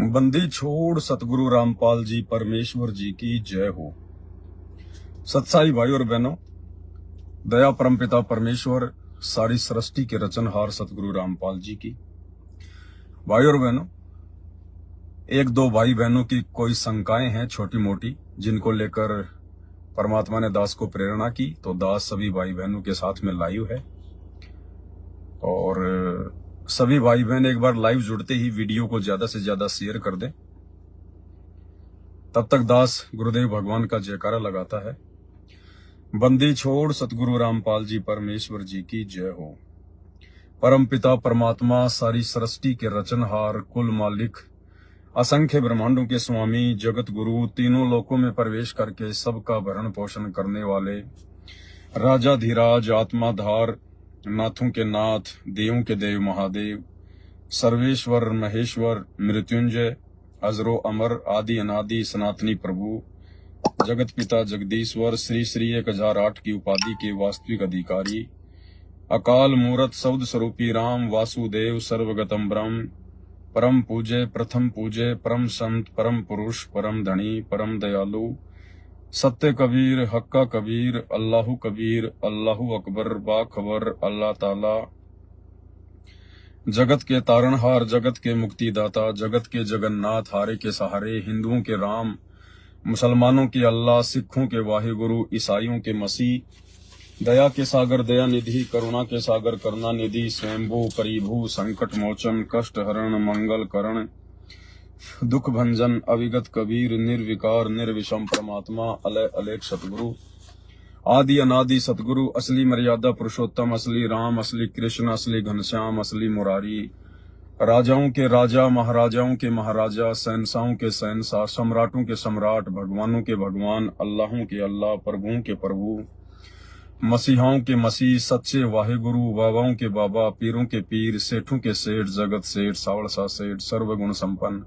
बंदी छोड़ सतगुरु रामपाल जी परमेश्वर जी की जय हो। सत्साई भाई और बहनों, दया परमपिता परमेश्वर सारी सृष्टि के रचनहार सतगुरु रामपाल जी की। भाई और बहनों, एक दो भाई बहनों की कोई शंकाएं हैं छोटी मोटी, जिनको लेकर परमात्मा ने दास को प्रेरणा की, तो दास सभी भाई बहनों के साथ में लाइव है। और सभी भाई बहन एक बार लाइव जुड़ते ही वीडियो को ज्यादा से ज्यादा शेयर कर दें। तब तक दास गुरुदेव भगवान का जयकारा लगाता है। बंदी छोड़ सतगुरु रामपाल जी परमेश्वर जी की जय हो। परम पिता परमात्मा सारी सृष्टि के रचनहार, कुल मालिक, असंख्य ब्रह्मांडों के स्वामी, जगत गुरु, तीनों लोकों में प्रवेश करके सबका भरण पोषण करने वाले राजा धीराज, आत्माधार, नाथों के नाथ, देवों के देव महादेव, सर्वेश्वर महेश्वर, मृत्युंजय, अजरो अमर, आदि अनादि सनातनी प्रभु, जगत पिता जगदीश्वर, श्री श्री 1008 की उपाधि के वास्तविक अधिकारी, अकाल मूरत सौद स्वरूपी राम वासुदेव सर्वगतम ब्रह्म, परम पूज्य प्रथम पूज्य, परम संत, परम पुरुष, परम धनी, परम दयालु, सत्य कबीर, हक्का कबीर, अल्लाहु कबीर, अल्लाहु अकबर, बाखबर, अल्लाह ताला, जगत के तारणहार, जगत के मुक्तिदाता, जगत के जगन्नाथ, हारे के सहारे, हिंदुओं के राम, मुसलमानों के अल्लाह, सिखों के वाहिगुरु, ईसाइयों के मसीह, दया के सागर दया निधि, करुणा के सागर करुणा निधि, स्वयंभू परिभू, संकट मोचन, कष्ट हरण, मंगल करण, दुख भंजन, अविगत कबीर, निर्विकार निर्विषम परमात्मा, अलय अलेख सतगुरु, आदि अनादि सतगुरु, असली मर्यादा पुरुषोत्तम, असली राम, असली कृष्ण, असली घनश्याम, असली मुरारी, राजाओं के राजा, महाराजाओं के महाराजा, शहंशाहों के शहंशाह, सम्राटों के सम्राट, भगवानों के भगवान, अल्लाहों के अल्लाह, प्रभुओं के प्रभु, मसीहाओं के मसीह, सच्चे वाहिगुरु, बाबाओं के बाबा, पीरों के पीर, सेठों के सेठ, जगत सेठ, सावड़सा सेठ, सर्वगुण संपन्न,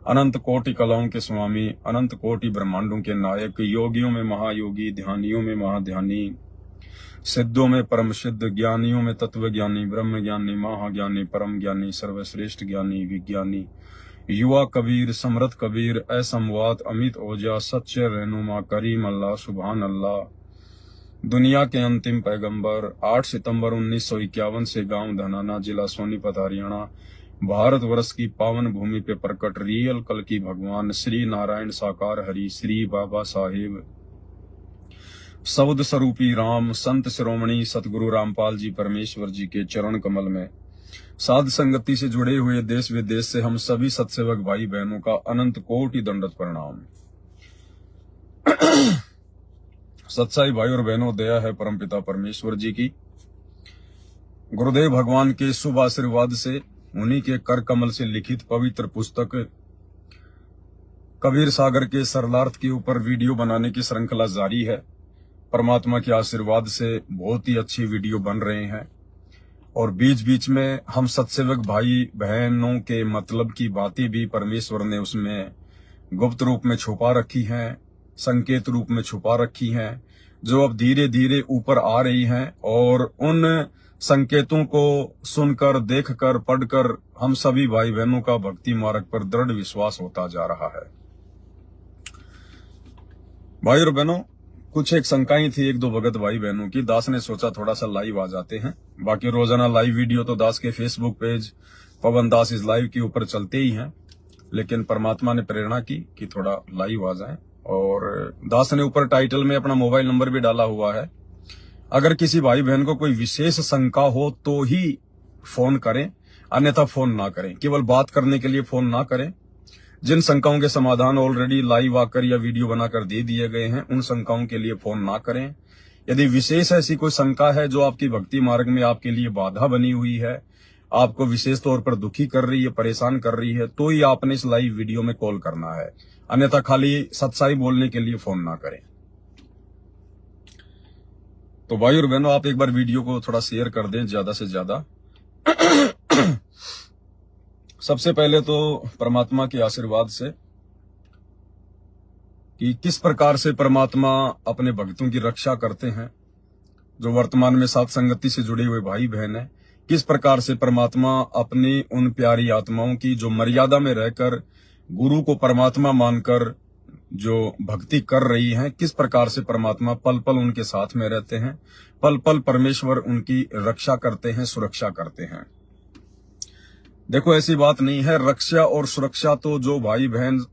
अनंत कोटि कलाओं के स्वामी, अनंत कोटि ब्रह्मांडों के नायक, योगियों में महायोगी, ध्यानियों में महाध्यानी, सिद्धों में परम सिद्ध, ज्ञानियों में तत्व ज्ञानी, ब्रह्म ज्ञानी, महाज्ञानी, परम ज्ञानी, सर्वश्रेष्ठ ज्ञानी, विज्ञानी, युवा कबीर, समृद्ध कबीर, असमवात, अमित ओजा, सच्चे रहनुमा, करीम अल्लाह, सुभान अल्लाह, दुनिया के अंतिम पैगंबर, 8 सितंबर 1951 से गांव धनाना, जिला सोनीपत, हरियाणा, भारतवर्ष की पावन भूमि पे प्रकट रियल कल की भगवान श्री नारायण साकार हरि, श्री बाबा साहेब सौद स्वरूपी राम, संत शिरोमणि सतगुरु रामपाल जी परमेश्वर जी के चरण कमल में साध संगति से जुड़े हुए देश विदेश से हम सभी सत्सेवक भाई बहनों का अनंत कोटि दंडवत प्रणाम। सत्साई भाई और बहनों, दया है परमपिता परमेश्वर जी की। गुरुदेव भगवान के शुभ आशीर्वाद से, उन्हीं के कर कमल से लिखित पवित्र पुस्तक कबीर सागर के सरलार्थ के ऊपर वीडियो बनाने की श्रृंखला जारी है। परमात्मा के आशीर्वाद से बहुत ही अच्छी वीडियो बन रहे हैं और बीच बीच में हम सत्सेवक भाई बहनों के मतलब की बातें भी परमेश्वर ने उसमें गुप्त रूप में छुपा रखी हैं, संकेत रूप में छुपा रखी हैं, जो अब धीरे धीरे ऊपर आ रही हैं। और उन संकेतों को सुनकर, देखकर, पढ़कर हम सभी भाई बहनों का भक्ति मार्ग पर दृढ़ विश्वास होता जा रहा है। भाई और बहनों, कुछ एक शंकाएं थी एक दो भगत भाई बहनों की। दास ने सोचा थोड़ा सा लाइव आ जाते हैं। बाकी रोजाना लाइव वीडियो तो दास के फेसबुक पेज पवन दास इस लाइव के ऊपर चलते ही हैं, लेकिन परमात्मा ने प्रेरणा की कि थोड़ा लाइव आ जाए। और दास ने ऊपर टाइटल में अपना मोबाइल नंबर भी डाला हुआ है। अगर किसी भाई बहन को कोई विशेष शंका हो तो ही फोन करें, अन्यथा फोन ना करें। केवल बात करने के लिए फोन ना करें। जिन शंकाओं के समाधान ऑलरेडी लाइव आकर या वीडियो बनाकर दे दिए गए हैं, उन शंकाओं के लिए फोन ना करें। यदि विशेष ऐसी कोई शंका है जो आपकी भक्ति मार्ग में आपके लिए बाधा बनी हुई है, आपको विशेष तौर पर दुखी कर रही है, परेशान कर रही है, तो ही आपने इस लाइव वीडियो में कॉल करना है। अन्यथा खाली सच्चाई बोलने के लिए फोन ना करें। तो भाई और बहनों, आप एक बार वीडियो को थोड़ा शेयर कर दें ज्यादा से ज्यादा। सबसे पहले तो परमात्मा के आशीर्वाद से कि किस प्रकार से परमात्मा अपने भक्तों की रक्षा करते हैं, जो वर्तमान में साथ संगति से जुड़े हुए भाई बहन हैं, किस प्रकार से परमात्मा अपनी उन प्यारी आत्माओं की जो मर्यादा में रहकर गुरु को परमात्मा मानकर जो भक्ति कर रही हैं, किस प्रकार से परमात्मा पल पल उनके साथ में रहते हैं, पल पल परमेश्वर उनकी रक्षा करते हैं, सुरक्षा करते हैं। देखो ऐसी बात नहीं है, रक्षा और सुरक्षा तो जो भाई बहन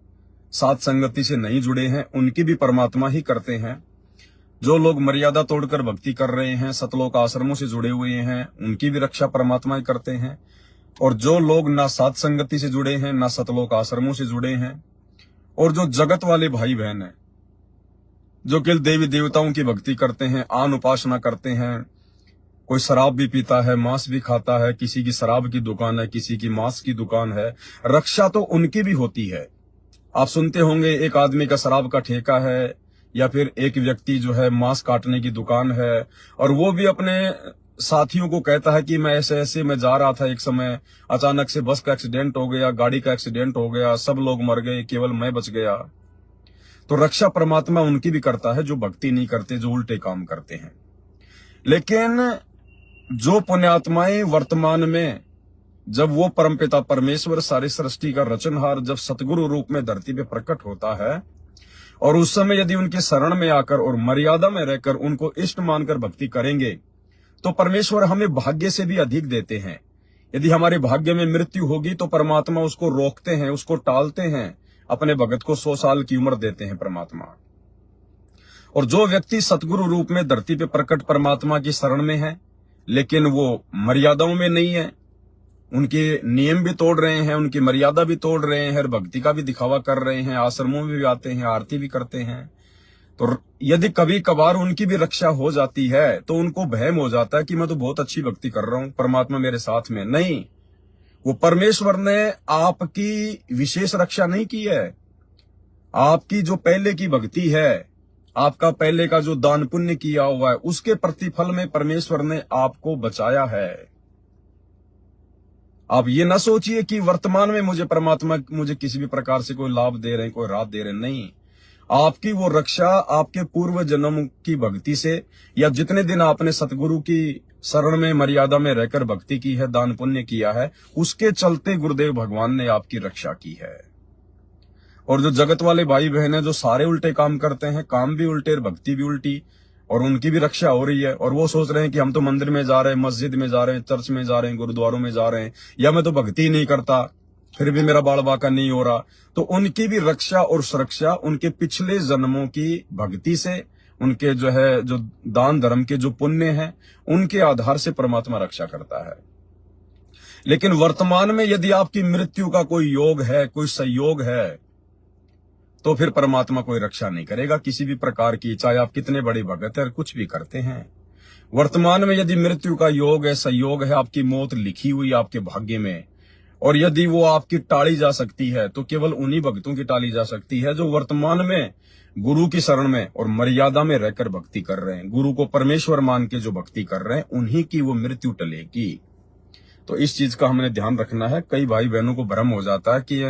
साथ संगति से नहीं जुड़े हैं उनकी भी परमात्मा ही करते हैं। जो लोग मर्यादा तोड़कर भक्ति कर रहे हैं, सतलोक आश्रमों से जुड़े हुए हैं, उनकी भी रक्षा परमात्मा ही करते हैं। और जो लोग ना साथ संगति से जुड़े हैं, ना सतलोक आश्रमों से जुड़े हैं, और जो जगत वाले भाई बहन हैं, जो केवल देवी देवताओं की भक्ति करते हैं, आन उपासना करते हैं, कोई शराब भी पीता है, मांस भी खाता है, किसी की शराब की दुकान है, किसी की मांस की दुकान है, रक्षा तो उनकी भी होती है। आप सुनते होंगे एक आदमी का शराब का ठेका है, या फिर एक व्यक्ति जो है मांस काटने की दुकान है, और वो भी अपने साथियों को कहता है कि मैं ऐसे ऐसे मैं जा रहा था, एक समय अचानक से बस का एक्सीडेंट हो गया, गाड़ी का एक्सीडेंट हो गया, सब लोग मर गए, केवल मैं बच गया। तो रक्षा परमात्मा उनकी भी करता है जो भक्ति नहीं करते, जो उल्टे काम करते हैं। लेकिन जो पुण्यात्माएं वर्तमान में, जब वो परमपिता परमेश्वर सारी सृष्टि का रचनहार जब सतगुरु रूप में धरती पे प्रकट होता है, और उस समय यदि उनके शरण में आकर और मर्यादा में रहकर उनको इष्ट मानकर भक्ति करेंगे, तो परमेश्वर हमें भाग्य से भी अधिक देते हैं। यदि हमारे भाग्य में मृत्यु होगी तो परमात्मा उसको रोकते हैं, उसको टालते हैं, अपने भगत को 100 साल की उम्र देते हैं परमात्मा। और जो व्यक्ति सतगुरु रूप में धरती पे प्रकट परमात्मा की शरण में है, लेकिन वो मर्यादाओं में नहीं है, उनके नियम भी तोड़ रहे हैं, उनकी मर्यादा भी तोड़ रहे हैं, भक्ति का भी दिखावा कर रहे हैं, आश्रमों में भी आते हैं, आरती भी करते हैं, तो यदि कभी कभार उनकी भी रक्षा हो जाती है तो उनको भयम हो जाता है कि मैं तो बहुत अच्छी भक्ति कर रहा हूं, परमात्मा मेरे साथ में नहीं। वो परमेश्वर ने आपकी विशेष रक्षा नहीं की है। आपकी जो पहले की भक्ति है, आपका पहले का जो दान पुण्य किया हुआ है, उसके प्रतिफल में परमेश्वर ने आपको बचाया है। आप ये ना सोचिए कि वर्तमान में मुझे परमात्मा मुझे किसी भी प्रकार से कोई लाभ दे रहे हैं, कोई राहत दे रहे हैं, नहीं। आपकी वो रक्षा आपके पूर्व जन्म की भक्ति से, या जितने दिन आपने सतगुरु की शरण में मर्यादा में रहकर भक्ति की है, दान पुण्य किया है, उसके चलते गुरुदेव भगवान ने आपकी रक्षा की है। और जो जगत वाले भाई बहन है, जो सारे उल्टे काम करते हैं, काम भी उल्टे, भक्ति भी उल्टी, और उनकी भी रक्षा हो रही है, और वो सोच रहे हैं कि हम तो मंदिर में जा रहे हैं, मस्जिद में जा रहे हैं, चर्च में जा रहे हैं, गुरुद्वारों में जा रहे हैं, या मैं तो भक्ति नहीं करता, फिर भी मेरा बाल बाका नहीं हो रहा। तो उनकी भी रक्षा और सुरक्षा उनके पिछले जन्मों की भक्ति से, उनके जो है जो दान धर्म के जो पुण्य हैं, उनके आधार से परमात्मा रक्षा करता है। लेकिन वर्तमान में यदि आपकी मृत्यु का कोई योग है, कोई संयोग है, तो फिर परमात्मा कोई रक्षा नहीं करेगा किसी भी प्रकार की, चाहे आप कितने बड़े भगत है, कुछ भी करते हैं। वर्तमान में यदि मृत्यु का योग है, संयोग है, आपकी मौत लिखी हुई आपके भाग्य में, और यदि वो आपकी टाली जा सकती है तो केवल उन्हीं भक्तों की टाली जा सकती है जो वर्तमान में गुरु की शरण में और मर्यादा में रहकर भक्ति कर रहे हैं, गुरु को परमेश्वर मान के जो भक्ति कर रहे हैं, उन्हीं की वो मृत्यु टलेगी। तो इस चीज का हमने ध्यान रखना है। कई भाई बहनों को भ्रम हो जाता है कि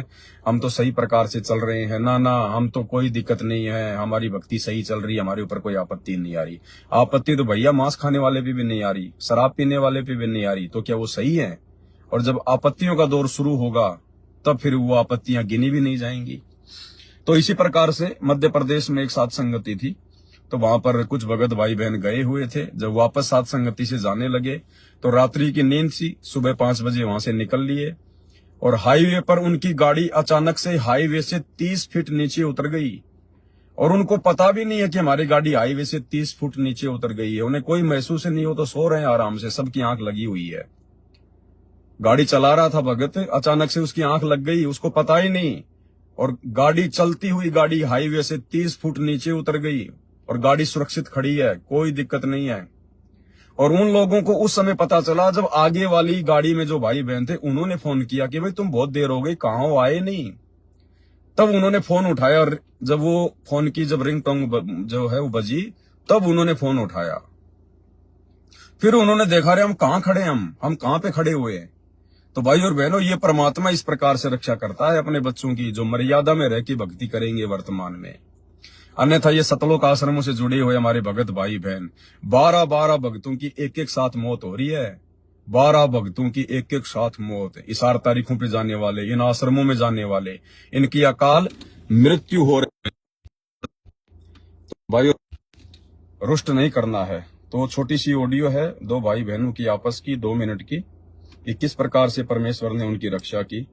हम तो सही प्रकार से चल रहे हैं, ना हम तो कोई दिक्कत नहीं है, हमारी भक्ति सही चल रही है, हमारे ऊपर कोई आपत्ति नहीं आ रही। आपत्ति तो भैया मांस खाने वाले पे भी नहीं आ रही, शराब पीने वाले पे भी नहीं आ रही, तो क्या वो सही है? और जब आपत्तियों का दौर शुरू होगा तब फिर वो आपत्तियां गिनी भी नहीं जाएंगी। तो इसी प्रकार से मध्य प्रदेश में एक साथ संगति थी, तो वहां पर कुछ भगत भाई बहन गए हुए थे। जब वापस साथ संगति से जाने लगे तो रात्रि की नींद सी, सुबह 5 बजे वहां से निकल लिए, और हाईवे पर उनकी गाड़ी अचानक से हाईवे से 30 फीट नीचे उतर गई, और उनको पता भी नहीं है कि हमारी गाड़ी हाईवे से 30 फुट नीचे उतर गई है। उन्हें कोई महसूस ही नहीं हो, तो सो रहे हैं आराम से, सबकी आंख लगी हुई है। गाड़ी चला रहा था भगत, अचानक से उसकी आंख लग गई, उसको पता ही नहीं, और गाड़ी चलती हुई गाड़ी हाईवे से 30 फुट नीचे उतर गई, और गाड़ी सुरक्षित खड़ी है, कोई दिक्कत नहीं है। और उन लोगों को उस समय पता चला जब आगे वाली गाड़ी में जो भाई बहन थे उन्होंने फोन किया कि भाई तुम बहुत देर हो गई, कहां हो, आए नहीं। तब उन्होंने फोन उठाया, और जब वो फोन की जब रिंग टोंग जो है वो बजी, तब उन्होंने फोन उठाया। फिर उन्होंने देखा, रहे हम कहां खड़े, हम कहां पे खड़े हुए हैं। तो भाई और बहनों, ये परमात्मा इस प्रकार से रक्षा करता है अपने बच्चों की, जो मर्यादा में रह के भक्ति करेंगे वर्तमान में। अन्यथा ये सतलोक आश्रमों से जुड़े हुए हमारे भगत भाई बहन, 12 भक्तों की एक साथ मौत हो रही है। 12 भक्तों की एक एक साथ मौत, इशार तारीखों पे जाने वाले, इन आश्रमों में जाने वाले, इनकी अकाल मृत्यु हो रही है। भाई रुष्ट नहीं करना है। तो छोटी सी ऑडियो है दो भाई बहनों की आपस की, 2 मिनट की, कि किस प्रकार से परमेश्वर ने उनकी रक्षा की।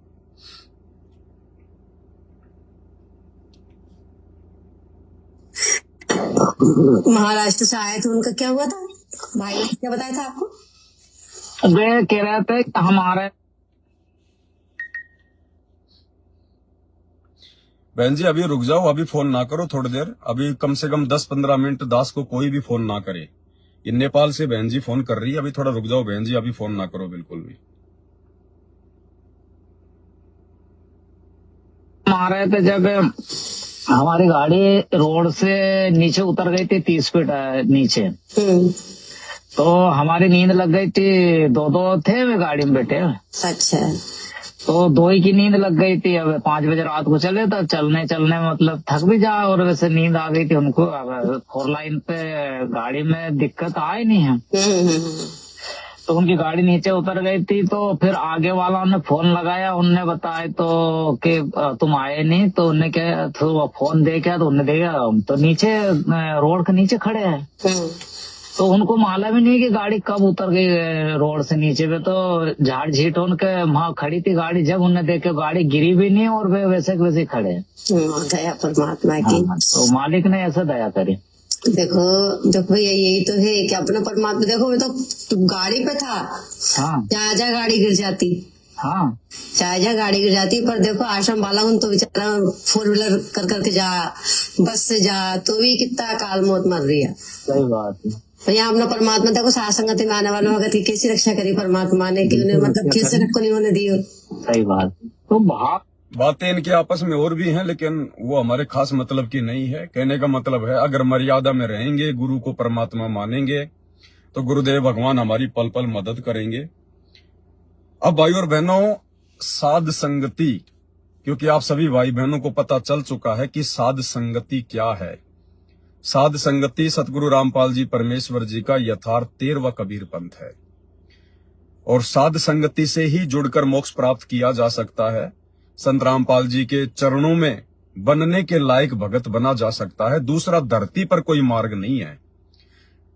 महाराष्ट्र से आए थे, उनका क्या हुआ था? भाई ने क्या बताया था आपको? वे कह रहे थे हमारे। बहन जी अभी रुक जाओ, अभी फोन ना करो थोड़ी देर, अभी कम से कम 10-15 मिनट दास को कोई भी फोन ना करे। ये नेपाल से बहन जी फोन कर रही है, अभी थोड़ा रुक जाओ बहन जी, अभी फोन ना करो बिल्कुल भी। हमारे थे जब हमारी गाड़ी रोड से नीचे उतर गई थी 30 फीट नीचे, तो हमारी नींद लग गई थी। 2 थे वे गाड़ी में बैठे। अच्छा। तो 2 ही की नींद लग गई थी। अब 5 बजे रात को चले तो चलने चलने मतलब थक भी जा, और वैसे नींद आ गई थी उनको। अब 4 लाइन पे गाड़ी में दिक्कत आई नहीं है, तो उनकी गाड़ी नीचे उतर गई थी। तो फिर आगे वालों ने फोन लगाया, उनने बताया तो कि तुम आए नहीं, तो उनने क्या तो फोन देखा, तो उनने देखा तो नीचे रोड के नीचे खड़े हैं। तो उनको मालूम ही नहीं कि गाड़ी कब उतर गई रोड से नीचे पे। तो झाड़ झीट उनके वहां खड़ी थी गाड़ी, जब उन्होंने देखे गाड़ी गिरी भी नहीं और वे वैसे के वैसे खड़े। दया परमात्मा की। तो मालिक ने ऐसा दया करी। देखो देखो यही तो है कि अपना परमात्मा। देखो मैं तो गाड़ी पे था, जहाँ जहाँ गाड़ी गिर जाती, चाहे जहाँ गाड़ी गिर जाती, पर देखो आश्रम वाला हूँ तो बेचारा 4 व्हीलर कर करके जा, बस से जा, तो भी कितना अकाल मौत मर रही है। सही बात है। तो यहाँ अपना परमात्मा देखो साथ संगति में आने वालों भगत की कैसी रक्षा करी परमात्मा ने, कि उन्हें मतलब किस जनक को नहीं होने दी। सही बात। तो बातें इनके आपस में और भी हैं, लेकिन वो हमारे खास मतलब की नहीं है। कहने का मतलब है अगर मर्यादा में रहेंगे, गुरु को परमात्मा मानेंगे, तो गुरुदेव भगवान हमारी पल पल मदद करेंगे। अब भाई और बहनों, साध संगति, क्योंकि आप सभी भाई बहनों को पता चल चुका है कि साध संगति क्या है। साध संगति सतगुरु रामपाल जी परमेश्वर जी का यथार्थ 13वां कबीर पंथ है, और साध संगति से ही जुड़कर मोक्ष प्राप्त किया जा सकता है। संत रामपाल जी के चरणों में बनने के लायक भगत बना जा सकता है। दूसरा धरती पर कोई मार्ग नहीं है।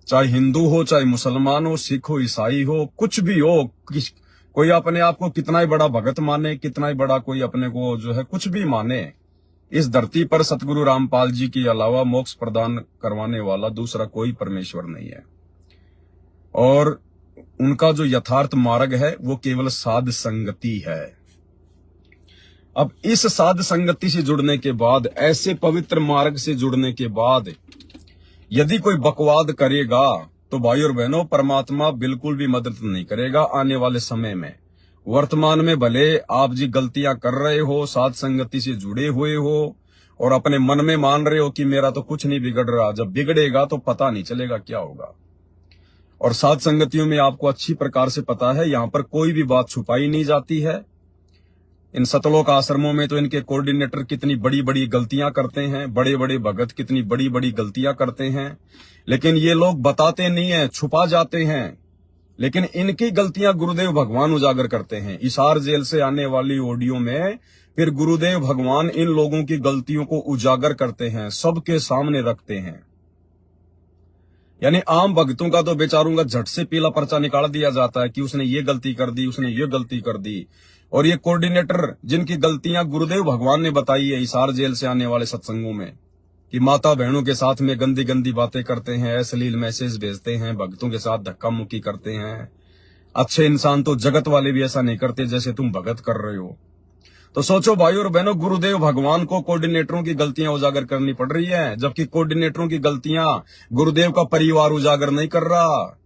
चाहे हिंदू हो, चाहे मुसलमान हो, सिख हो, ईसाई हो, कुछ भी हो, कोई अपने आप को कितना ही बड़ा भगत माने, कितना ही बड़ा कोई अपने को जो है कुछ भी माने, इस धरती पर सतगुरु रामपाल जी के अलावा मोक्ष प्रदान करवाने वाला दूसरा कोई परमेश्वर नहीं है। और उनका जो यथार्थ मार्ग है वो केवल साध संगति है। अब इस साध संगति से जुड़ने के बाद, ऐसे पवित्र मार्ग से जुड़ने के बाद यदि कोई बकवाद करेगा तो भाई और बहनों, परमात्मा बिल्कुल भी मदद नहीं करेगा आने वाले समय में। वर्तमान में भले आप जी गलतियां कर रहे हो, साध संगति से जुड़े हुए हो, और अपने मन में मान रहे हो कि मेरा तो कुछ नहीं बिगड़ रहा, जब बिगड़ेगा तो पता नहीं चलेगा क्या होगा। और साध संगतियों में आपको अच्छी प्रकार से पता है, यहां पर कोई भी बात छुपाई नहीं जाती है। इन सतलोक आश्रमों में तो इनके कोऑर्डिनेटर कितनी बड़ी बड़ी गलतियां करते हैं, बड़े बड़े भगत कितनी बड़ी बड़ी गलतियां करते हैं, लेकिन ये लोग बताते नहीं है, छुपा जाते हैं। लेकिन इनकी गलतियां गुरुदेव भगवान उजागर करते हैं। इसार जेल से आने वाली ऑडियो में फिर गुरुदेव भगवान इन लोगों की गलतियों को उजागर करते हैं, सबके सामने रखते हैं। यानी आम भक्तों का तो बेचारों का झट से पीला पर्चा निकाल दिया जाता है कि उसने ये गलती कर दी, उसने ये गलती कर दी। और ये कोऑर्डिनेटर जिनकी गलतियां गुरुदेव भगवान ने बताई है इसार जेल से आने वाले सत्संगों में, कि माता बहनों के साथ में गंदी गंदी बातें करते हैं, अश्लील मैसेज भेजते हैं, भक्तों के साथ धक्का मुक्की करते हैं। अच्छे इंसान तो जगत वाले भी ऐसा नहीं करते जैसे तुम भगत कर रहे हो। तो सोचो भाई और बहनों, गुरुदेव भगवान को कोऑर्डिनेटरों की गलतियां उजागर करनी पड़ रही है, जबकि कोऑर्डिनेटरों की गलतियां गुरुदेव का परिवार उजागर नहीं कर रहा।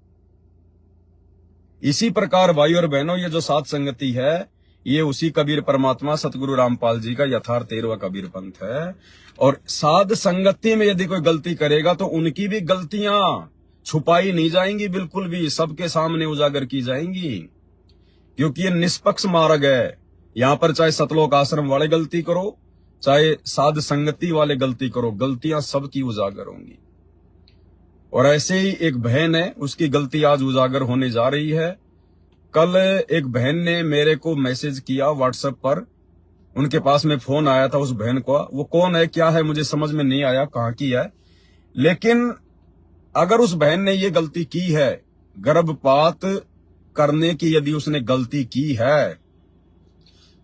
इसी प्रकार भाई और बहनों, ये जो साध संगति है, ये उसी कबीर परमात्मा सतगुरु रामपाल जी का यथार्थ 13वां कबीर पंथ है। और साध संगति में यदि कोई गलती करेगा तो उनकी भी गलतियां छुपाई नहीं जाएंगी, बिल्कुल भी सबके सामने उजागर की जाएंगी, क्योंकि ये निष्पक्ष मार्ग है। यहां पर चाहे सतलोक आश्रम वाले गलती करो, चाहे साध संगति वाले गलती करो, गलतियां सबकी उजागर होंगी। और ऐसे ही एक बहन है, उसकी गलती आज उजागर होने जा रही है। कल एक बहन ने मेरे को मैसेज किया व्हाट्सएप पर, उनके पास में फोन आया था उस बहन को। वो कौन है क्या है मुझे समझ में नहीं आया कहाँ की है, लेकिन अगर उस बहन ने ये गलती की है, गर्भपात करने की यदि उसने गलती की है,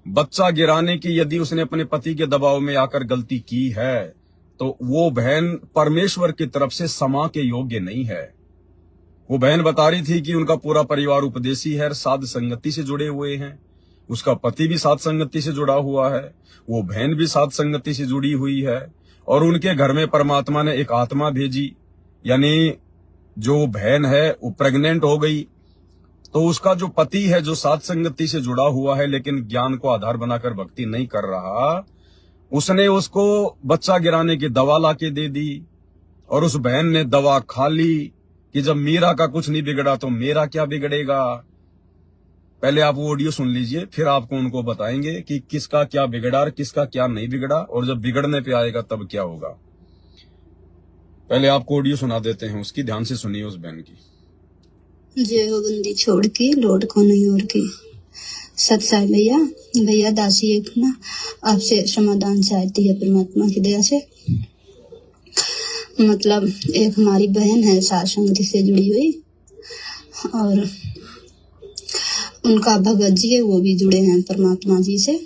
बच्चा गिराने की यदि उसने अपने पति के दबाव में आकर गलती की है, तो वो बहन परमेश्वर की तरफ से क्षमा के योग्य नहीं है। वो बहन बता रही थी कि उनका पूरा परिवार उपदेशी है, साध संगति से जुड़े हुए हैं, उसका पति भी साध संगति से जुड़ा हुआ है, वो बहन भी साध संगति से जुड़ी हुई है, और उनके घर में परमात्मा ने एक आत्मा भेजी, यानी जो बहन है वो प्रेग्नेंट हो गई। तो उसका जो पति है जो साध संगति से जुड़ा हुआ है लेकिन ज्ञान को आधार बनाकर भक्ति नहीं कर रहा, उसने उसको बच्चा गिराने की दवा लाके दे दी, और उस बहन ने दवा खा ली कि जब मीरा का कुछ नहीं बिगड़ा तो मेरा क्या बिगड़ेगा। पहले आप वो ऑडियो सुन लीजिए, फिर आपको उनको बताएंगे कि किसका क्या बिगड़ा और किसका क्या नहीं बिगड़ा, और जब बिगड़ने पे आएगा तब क्या होगा। पहले आपको ऑडियो सुना देते हैं उसकी, ध्यान से सुनिए उस बहन की। जय हो बंदी छोड़ के लौट को नहीं और की। सत्साई भैया दासी एक ना आपसे समाधान चाहती है परमात्मा की दया से। मतलब एक हमारी बहन है साध संगति से जुड़ी हुई, और उनका भगत जी है वो भी जुड़े हैं परमात्मा जी से,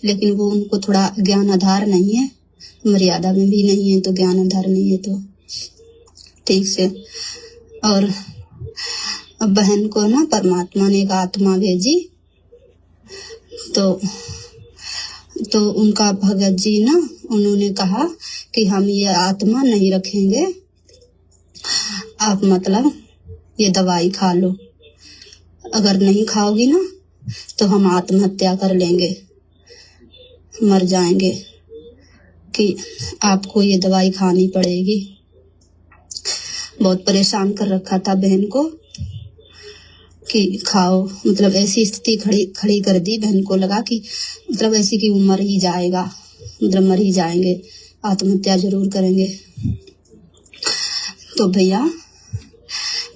लेकिन वो उनको थोड़ा ज्ञान आधार नहीं है, मर्यादा में भी नहीं है, तो ज्ञान आधार नहीं है तो ठीक से। और बहन को ना परमात्मा ने एक आत्मा भेजी, तो उनका भगत जी ना उन्होंने कहा कि हम ये आत्मा नहीं रखेंगे, आप मतलब ये दवाई खा लो, अगर नहीं खाओगी ना तो हम आत्महत्या कर लेंगे, मर जाएंगे, कि आपको ये दवाई खानी पड़ेगी। बहुत परेशान कर रखा था बहन को कि खाओ, मतलब ऐसी स्थिति खड़ी कर दी, बहन को लगा कि मतलब ऐसी कि वो मर ही जाएगा, मतलब मर ही जाएंगे, आत्महत्या जरूर करेंगे। तो भैया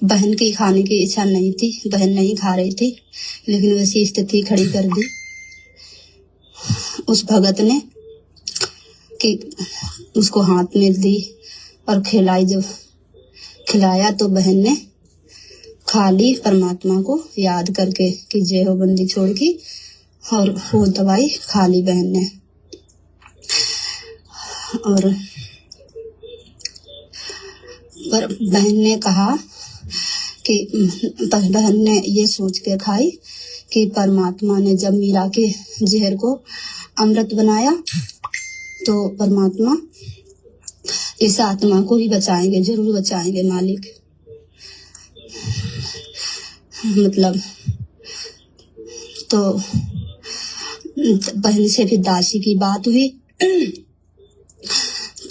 बहन की खाने की इच्छा नहीं थी, बहन नहीं खा रही थी, लेकिन वैसी स्थिति खड़ी कर दी उस भगत ने कि उसको हाथ में दी और खिलाई। जब खिलाया तो बहन ने खा ली, परमात्मा को याद करके कि जय हो बंदी छोड़ की, और वो दवाई खा ली बहन ने। और पर बहन ने कहा कि बहन ने ये सोच के खाई कि परमात्मा ने जब मीरा के जहर को अमृत बनाया तो परमात्मा इस आत्मा को ही बचाएंगे, जरूर बचाएंगे मालिक। मतलब तो बहन से फिर दासी की बात हुई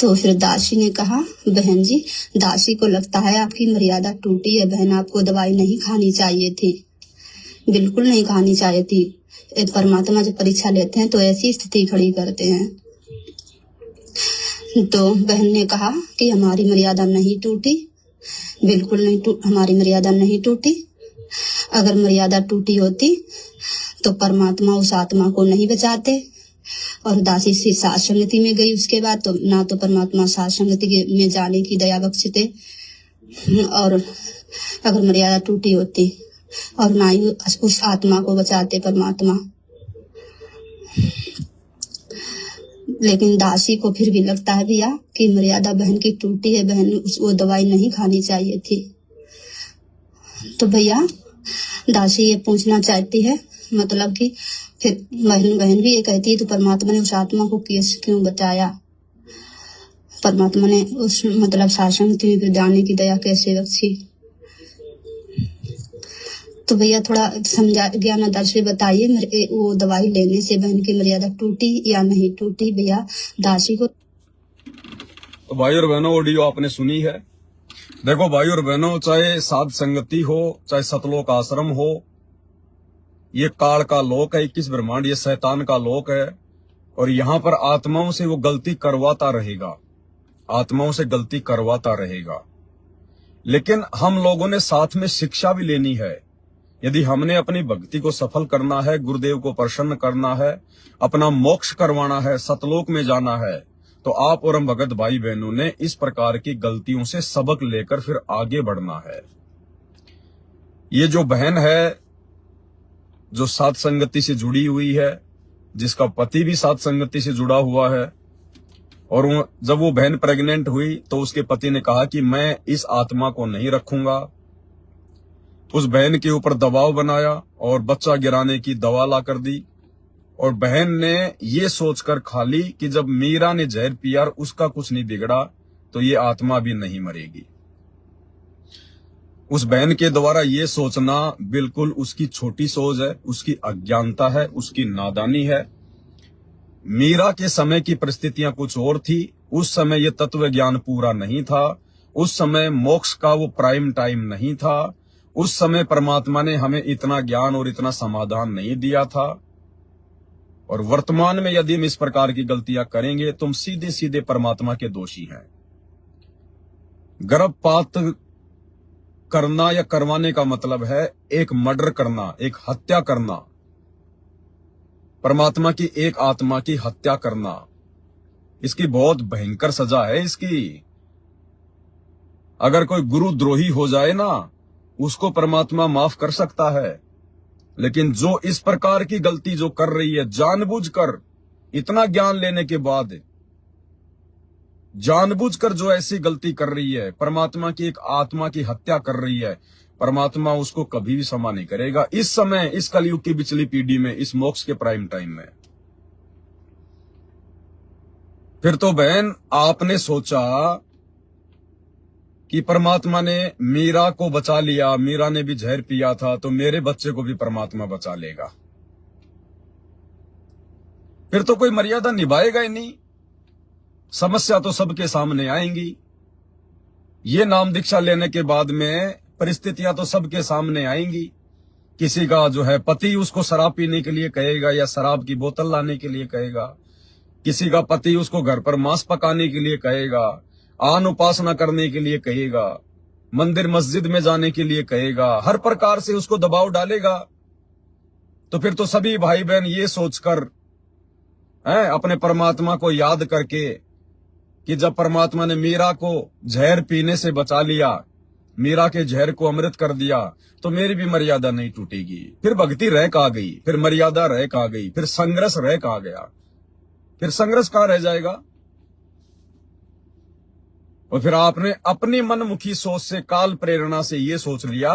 तो फिर दासी ने कहा, बहन जी दासी को लगता है आपकी मर्यादा टूटी है, बहन आपको दवाई नहीं खानी चाहिए थी, बिल्कुल नहीं खानी चाहिए थी। परमात्मा जब परीक्षा लेते हैं तो ऐसी स्थिति खड़ी करते हैं। तो बहन ने कहा कि हमारी मर्यादा नहीं टूटी, बिल्कुल नहीं हमारी मर्यादा नहीं टूटी। अगर मर्यादा टूटी होती तो परमात्मा उस आत्मा को नहीं बचाते। और दासी से साध संगति में गई, उसके बाद तो ना तो परमात्मा साध संगति में जाने की दया बख्शते, और अगर मर्यादा टूटी होती, और ना ही उस आत्मा को बचाते परमात्मा। लेकिन दासी को फिर भी लगता है भैया कि मर्यादा बहन की टूटी है, बहन वो दवाई नहीं खानी चाहिए थी। तो भैया दासी ये पूछना चाहती है, मतलब कि फिर बहन भी ये कहती है तो परमात्मा ने उस आत्मा को क्यों बचाया, परमात्मा ने उस मतलब शासन में जाने की दया कैसे बख्शी। तो भैया थोड़ा समझा ज्ञान आधार से बताइए, वो दवाई लेने से बहन की मर्यादा टूटी या नहीं टूटी भैया दासी को। तो भाई और बहनों ऑडियो आपने सुनी है। देखो भाई और बहनों, चाहे साध संगति हो चाहे सतलोक आश्रम हो, ये काल का लोक है, 21 ब्रह्मांड ये शैतान का लोक है, और यहाँ पर आत्माओं से वो गलती करवाता रहेगा, आत्माओं से गलती करवाता रहेगा। लेकिन हम लोगों ने साथ में शिक्षा भी लेनी है। यदि हमने अपनी भक्ति को सफल करना है, गुरुदेव को प्रसन्न करना है, अपना मोक्ष करवाना है, सतलोक में जाना है, तो आप और हम भगत भाई बहनों ने इस प्रकार की गलतियों से सबक लेकर फिर आगे बढ़ना है। ये जो बहन है जो सात संगति से जुड़ी हुई है, जिसका पति भी सात संगति से जुड़ा हुआ है, और जब वो बहन प्रेग्नेंट हुई तो उसके पति ने कहा कि मैं इस आत्मा को नहीं रखूंगा। उस बहन के ऊपर दबाव बनाया और बच्चा गिराने की दवा ला कर दी, और बहन ने ये सोचकर खा ली कि जब मीरा ने जहर पिया और उसका कुछ नहीं बिगड़ा तो ये आत्मा भी नहीं मरेगी। उस बहन के द्वारा ये सोचना बिल्कुल उसकी छोटी सोच है, उसकी अज्ञानता है, उसकी नादानी है। मीरा के समय की परिस्थितियां कुछ और थी। उस समय ये तत्व ज्ञान पूरा नहीं था। उस समय मोक्ष का वो प्राइम टाइम नहीं था। उस समय परमात्मा ने हमें इतना ज्ञान और इतना समाधान नहीं दिया था। और वर्तमान में यदि हम इस प्रकार की गलतियां करेंगे तो हम सीधे सीधे परमात्मा के दोषी हैं। गर्भपात करना या करवाने का मतलब है एक मर्डर करना, एक हत्या करना, परमात्मा की एक आत्मा की हत्या करना। इसकी बहुत भयंकर सजा है इसकी। अगर कोई गुरुद्रोही हो जाए ना, उसको परमात्मा माफ कर सकता है, लेकिन जो इस प्रकार की गलती जो कर रही है जानबूझकर, इतना ज्ञान लेने के बाद जानबूझकर जो ऐसी गलती कर रही है, परमात्मा की एक आत्मा की हत्या कर रही है, परमात्मा उसको कभी भी क्षमा नहीं करेगा। इस समय, इस कलयुग की पिछली पीढ़ी में, इस मोक्ष के प्राइम टाइम में। फिर तो बहन आपने सोचा कि परमात्मा ने मीरा को बचा लिया, मीरा ने भी जहर पिया था, तो मेरे बच्चे को भी परमात्मा बचा लेगा। फिर तो कोई मर्यादा निभाएगा ही नहीं। समस्या तो सबके सामने आएंगी। ये नाम दीक्षा लेने के बाद में परिस्थितियां तो सबके सामने आएंगी। किसी का जो है पति उसको शराब पीने के लिए कहेगा या शराब की बोतल लाने के लिए कहेगा। किसी का पति उसको घर पर मांस पकाने के लिए कहेगा, आन उपासना करने के लिए कहेगा, मंदिर मस्जिद में जाने के लिए कहेगा, हर प्रकार से उसको दबाव डालेगा। तो फिर तो सभी भाई बहन ये सोचकर अपने परमात्मा को याद करके कि जब परमात्मा ने मीरा को जहर पीने से बचा लिया, मीरा के जहर को अमृत कर दिया, तो मेरी भी मर्यादा नहीं टूटेगी। फिर भक्ति रह कहाँ गई, फिर मर्यादा रह कहाँ गई, फिर संघर्ष रह कहाँ गया, फिर संघर्ष कहाँ रह जाएगा। और फिर आपने अपनी मनमुखी सोच से, काल प्रेरणा से ये सोच लिया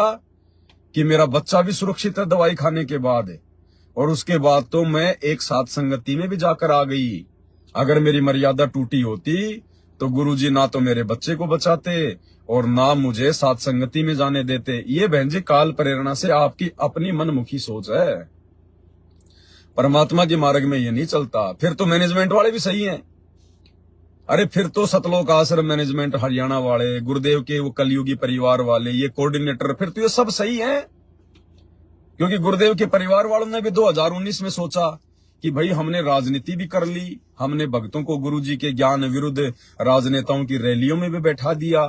कि मेरा बच्चा भी सुरक्षित है दवाई खाने के बाद, और उसके बाद तो मैं एक साथ संगति में भी जाकर आ गई। अगर मेरी मर्यादा टूटी होती तो गुरुजी ना तो मेरे बच्चे को बचाते और ना मुझे साथ संगति में जाने देते। ये बहन जी काल प्रेरणा से आपकी अपनी मनमुखी सोच है। परमात्मा के मार्ग में ये नहीं चलता। फिर तो मैनेजमेंट वाले भी सही हैं। अरे फिर तो सतलोक आश्रम मैनेजमेंट हरियाणा वाले, गुरुदेव के वो कलयुगी परिवार वाले, ये कोऑर्डिनेटर, फिर तो ये सब सही है। क्योंकि गुरुदेव के परिवार वालों ने भी 2019 में सोचा कि भाई हमने राजनीति भी कर ली, हमने भक्तों को गुरुजी के ज्ञान विरुद्ध राजनेताओं की रैलियों में भी बैठा दिया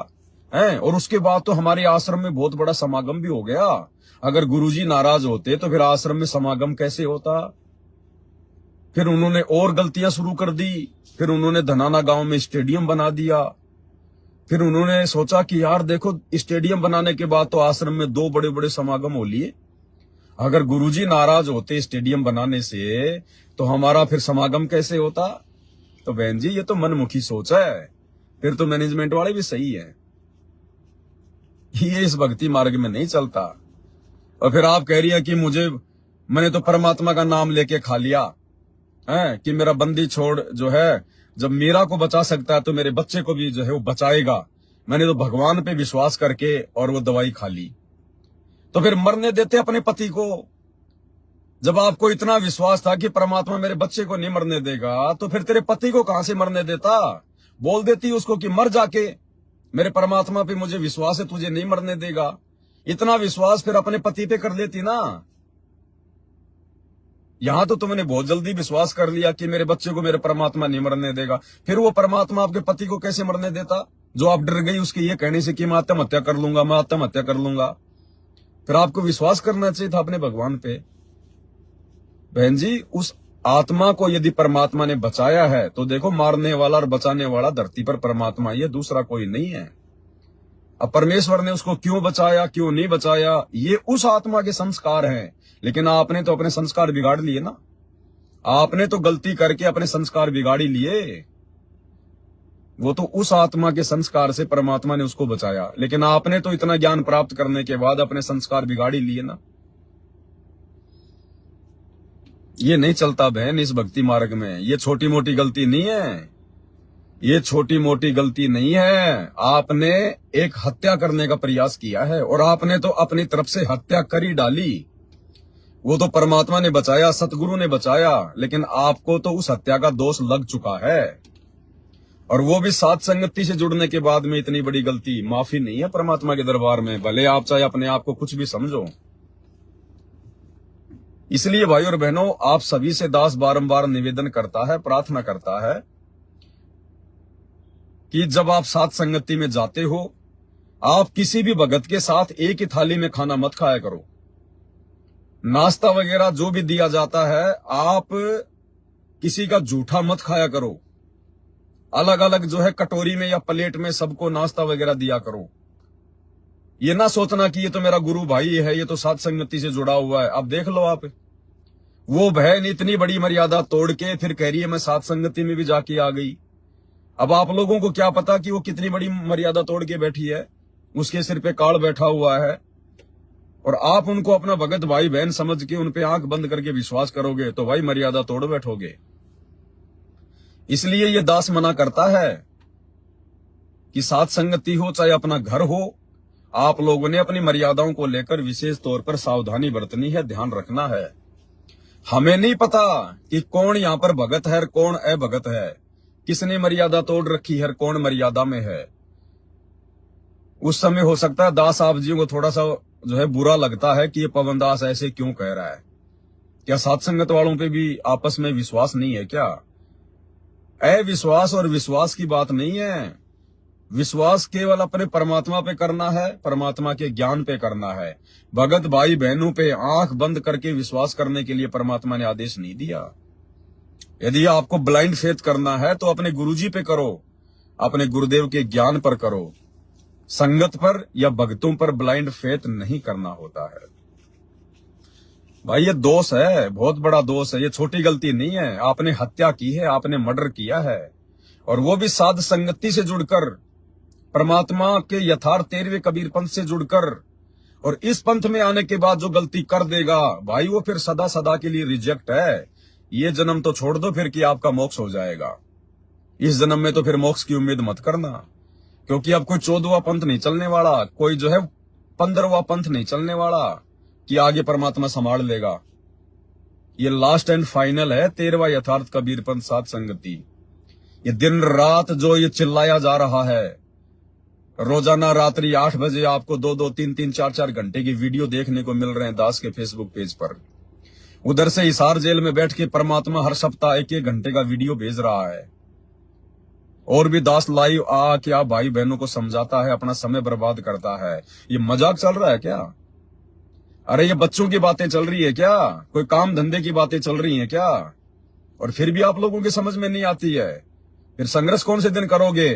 है, और उसके बाद तो हमारे आश्रम में बहुत बड़ा समागम भी हो गया। अगर गुरुजी नाराज होते तो फिर आश्रम में समागम कैसे होता। फिर उन्होंने और गलतियां शुरू कर दी। फिर उन्होंने धनाना गांव में स्टेडियम बना दिया। फिर उन्होंने सोचा कि यार देखो, स्टेडियम बनाने के बाद तो आश्रम में 2 बड़े बड़े समागम हो लिए। अगर गुरुजी नाराज होते स्टेडियम बनाने से तो हमारा फिर समागम कैसे होता। तो बहन जी ये तो मनमुखी सोच है। फिर तो मैनेजमेंट वाले भी सही है, ये इस भक्ति मार्ग में नहीं चलता। और फिर आप कह रही है कि मैंने तो परमात्मा का नाम लेके खा लिया है कि मेरा बंदी छोड़ जो है, जब मीरा को बचा सकता है तो मेरे बच्चे को भी जो है वो बचाएगा। मैंने तो भगवान पे विश्वास करके और वो दवाई खा ली। तो फिर मरने देते अपने पति को। जब आपको इतना विश्वास था कि परमात्मा मेरे बच्चे को नहीं मरने देगा, तो फिर तेरे पति को कहां से मरने देता। बोल देती उसको कि मर जाके, मेरे परमात्मा पे मुझे विश्वास है, तुझे नहीं मरने देगा। इतना विश्वास फिर अपने पति पे कर लेती ना। यहां तो तुमने बहुत जल्दी विश्वास कर लिया कि मेरे बच्चे को मेरे परमात्मा नहीं मरने देगा। फिर वो परमात्मा आपके पति को कैसे मरने देता, जो आप डर गई उसके ये कहने से कि मैं आत्महत्या कर लूंगा, मैं आत्महत्या कर लूंगा। फिर आपको विश्वास करना चाहिए था अपने भगवान पे। बहन जी, उस आत्मा को यदि परमात्मा ने बचाया है तो देखो, मारने वाला और बचाने वाला धरती पर परमात्मा, ये दूसरा कोई नहीं है। अब परमेश्वर ने उसको क्यों बचाया, क्यों नहीं बचाया, ये उस आत्मा के संस्कार हैं। लेकिन आपने तो अपने संस्कार बिगाड़ लिए ना, आपने तो गलती करके अपने संस्कार बिगाड़ ही लिए। वो तो उस आत्मा के संस्कार से परमात्मा ने उसको बचाया, लेकिन आपने तो इतना ज्ञान प्राप्त करने के बाद अपने संस्कार बिगाड़ ही लिए ना। ये नहीं चलता बहन इस भक्ति मार्ग में। ये छोटी मोटी गलती नहीं है, ये छोटी मोटी गलती नहीं है। आपने एक हत्या करने का प्रयास किया है और आपने तो अपनी तरफ से हत्या कर ही डाली। वो तो परमात्मा ने बचाया, सतगुरु ने बचाया, लेकिन आपको तो उस हत्या का दोष लग चुका है। और वो भी साथ संगति से जुड़ने के बाद में इतनी बड़ी गलती माफी नहीं है परमात्मा के दरबार में, भले आप चाहे अपने आप को कुछ भी समझो। इसलिए भाई और बहनों, आप सभी से दास बारंबार निवेदन करता है, प्रार्थना करता है कि जब आप साथ संगति में जाते हो, आप किसी भी भगत के साथ एक ही थाली में खाना मत खाया करो। नाश्ता वगैरह जो भी दिया जाता है, आप किसी का जूठा मत खाया करो। अलग अलग जो है कटोरी में या प्लेट में सबको नाश्ता वगैरह दिया करो। ये ना सोचना कि ये तो मेरा गुरु भाई है, ये तो साथ संगति से जुड़ा हुआ है। अब देख लो आप, वो बहन इतनी बड़ी मर्यादा तोड़ के फिर कह रही है मैं साथ संगति में भी जाके आ गई। अब आप लोगों को क्या पता कि वो कितनी बड़ी मर्यादा तोड़ के बैठी है, उसके सिर पे काल बैठा हुआ है, और आप उनको अपना भगत भाई बहन समझ के उन पे आंख बंद करके विश्वास करोगे तो भाई मर्यादा तोड़ बैठोगे। इसलिए ये दास मना करता है कि साथ संगति हो चाहे अपना घर हो, आप लोगों ने अपनी मर्यादाओं को लेकर विशेष तौर पर सावधानी बरतनी है, ध्यान रखना है। हमें नहीं पता कि कौन यहाँ पर भगत है और कौन अभगत है, किसने मर्यादा तोड़ रखी है और कौन मर्यादा में है। उस समय हो सकता है दास आप जी को थोड़ा सा जो है बुरा लगता है कि ये पवन दास ऐसे क्यों कह रहा है। क्या साथ संगत वालों पे भी आपस में विश्वास नहीं है क्या? अविश्वास और विश्वास की बात नहीं है। विश्वास केवल अपने परमात्मा पे करना है, परमात्मा के ज्ञान पे करना है। भगत भाई बहनों पे आंख बंद करके विश्वास करने के लिए परमात्मा ने आदेश नहीं दिया। यदि आपको ब्लाइंड फेथ करना है तो अपने गुरुजी पे करो, अपने गुरुदेव के ज्ञान पर करो। संगत पर या भक्तों पर ब्लाइंड फेथ नहीं करना होता है। भाई ये दोष है, बहुत बड़ा दोष है, ये छोटी गलती नहीं है। आपने हत्या की है, आपने मर्डर किया है, और वो भी साध संगति से जुड़कर, परमात्मा के यथार्थ 13वें कबीर पंथ से जुड़कर। और इस पंथ में आने के बाद जो गलती कर देगा भाई, वो फिर सदा सदा के लिए रिजेक्ट है। ये जन्म तो छोड़ दो फिर कि आपका मोक्ष हो जाएगा। इस जन्म में तो फिर मोक्ष की उम्मीद मत करना, क्योंकि अब कोई 14वां पंथ नहीं चलने वाला, कोई जो है 15वां पंथ नहीं चलने वाला कि आगे परमात्मा संभाल लेगा। ये लास्ट एंड फाइनल है 13वां यथार्थ कबीर पंथ साध संगति। ये दिन रात जो ये चिल्लाया जा रहा है, रोजाना रात्रि 8 बजे आपको 2-2, 3-3, 4-4 घंटे की वीडियो देखने को मिल रहे हैं दास के फेसबुक पेज पर। उधर से हिसार जेल में बैठ के परमात्मा हर सप्ताह 1-1 घंटे का वीडियो भेज रहा है, और भी दास लाइव आ क्या भाई बहनों को समझाता है, अपना समय बर्बाद करता है। ये मजाक चल रहा है क्या? अरे ये बच्चों की बातें चल रही है क्या? कोई काम धंधे की बातें चल रही हैं क्या? और फिर भी आप लोगों की समझ में नहीं आती है। फिर संघर्ष कौन से दिन करोगे?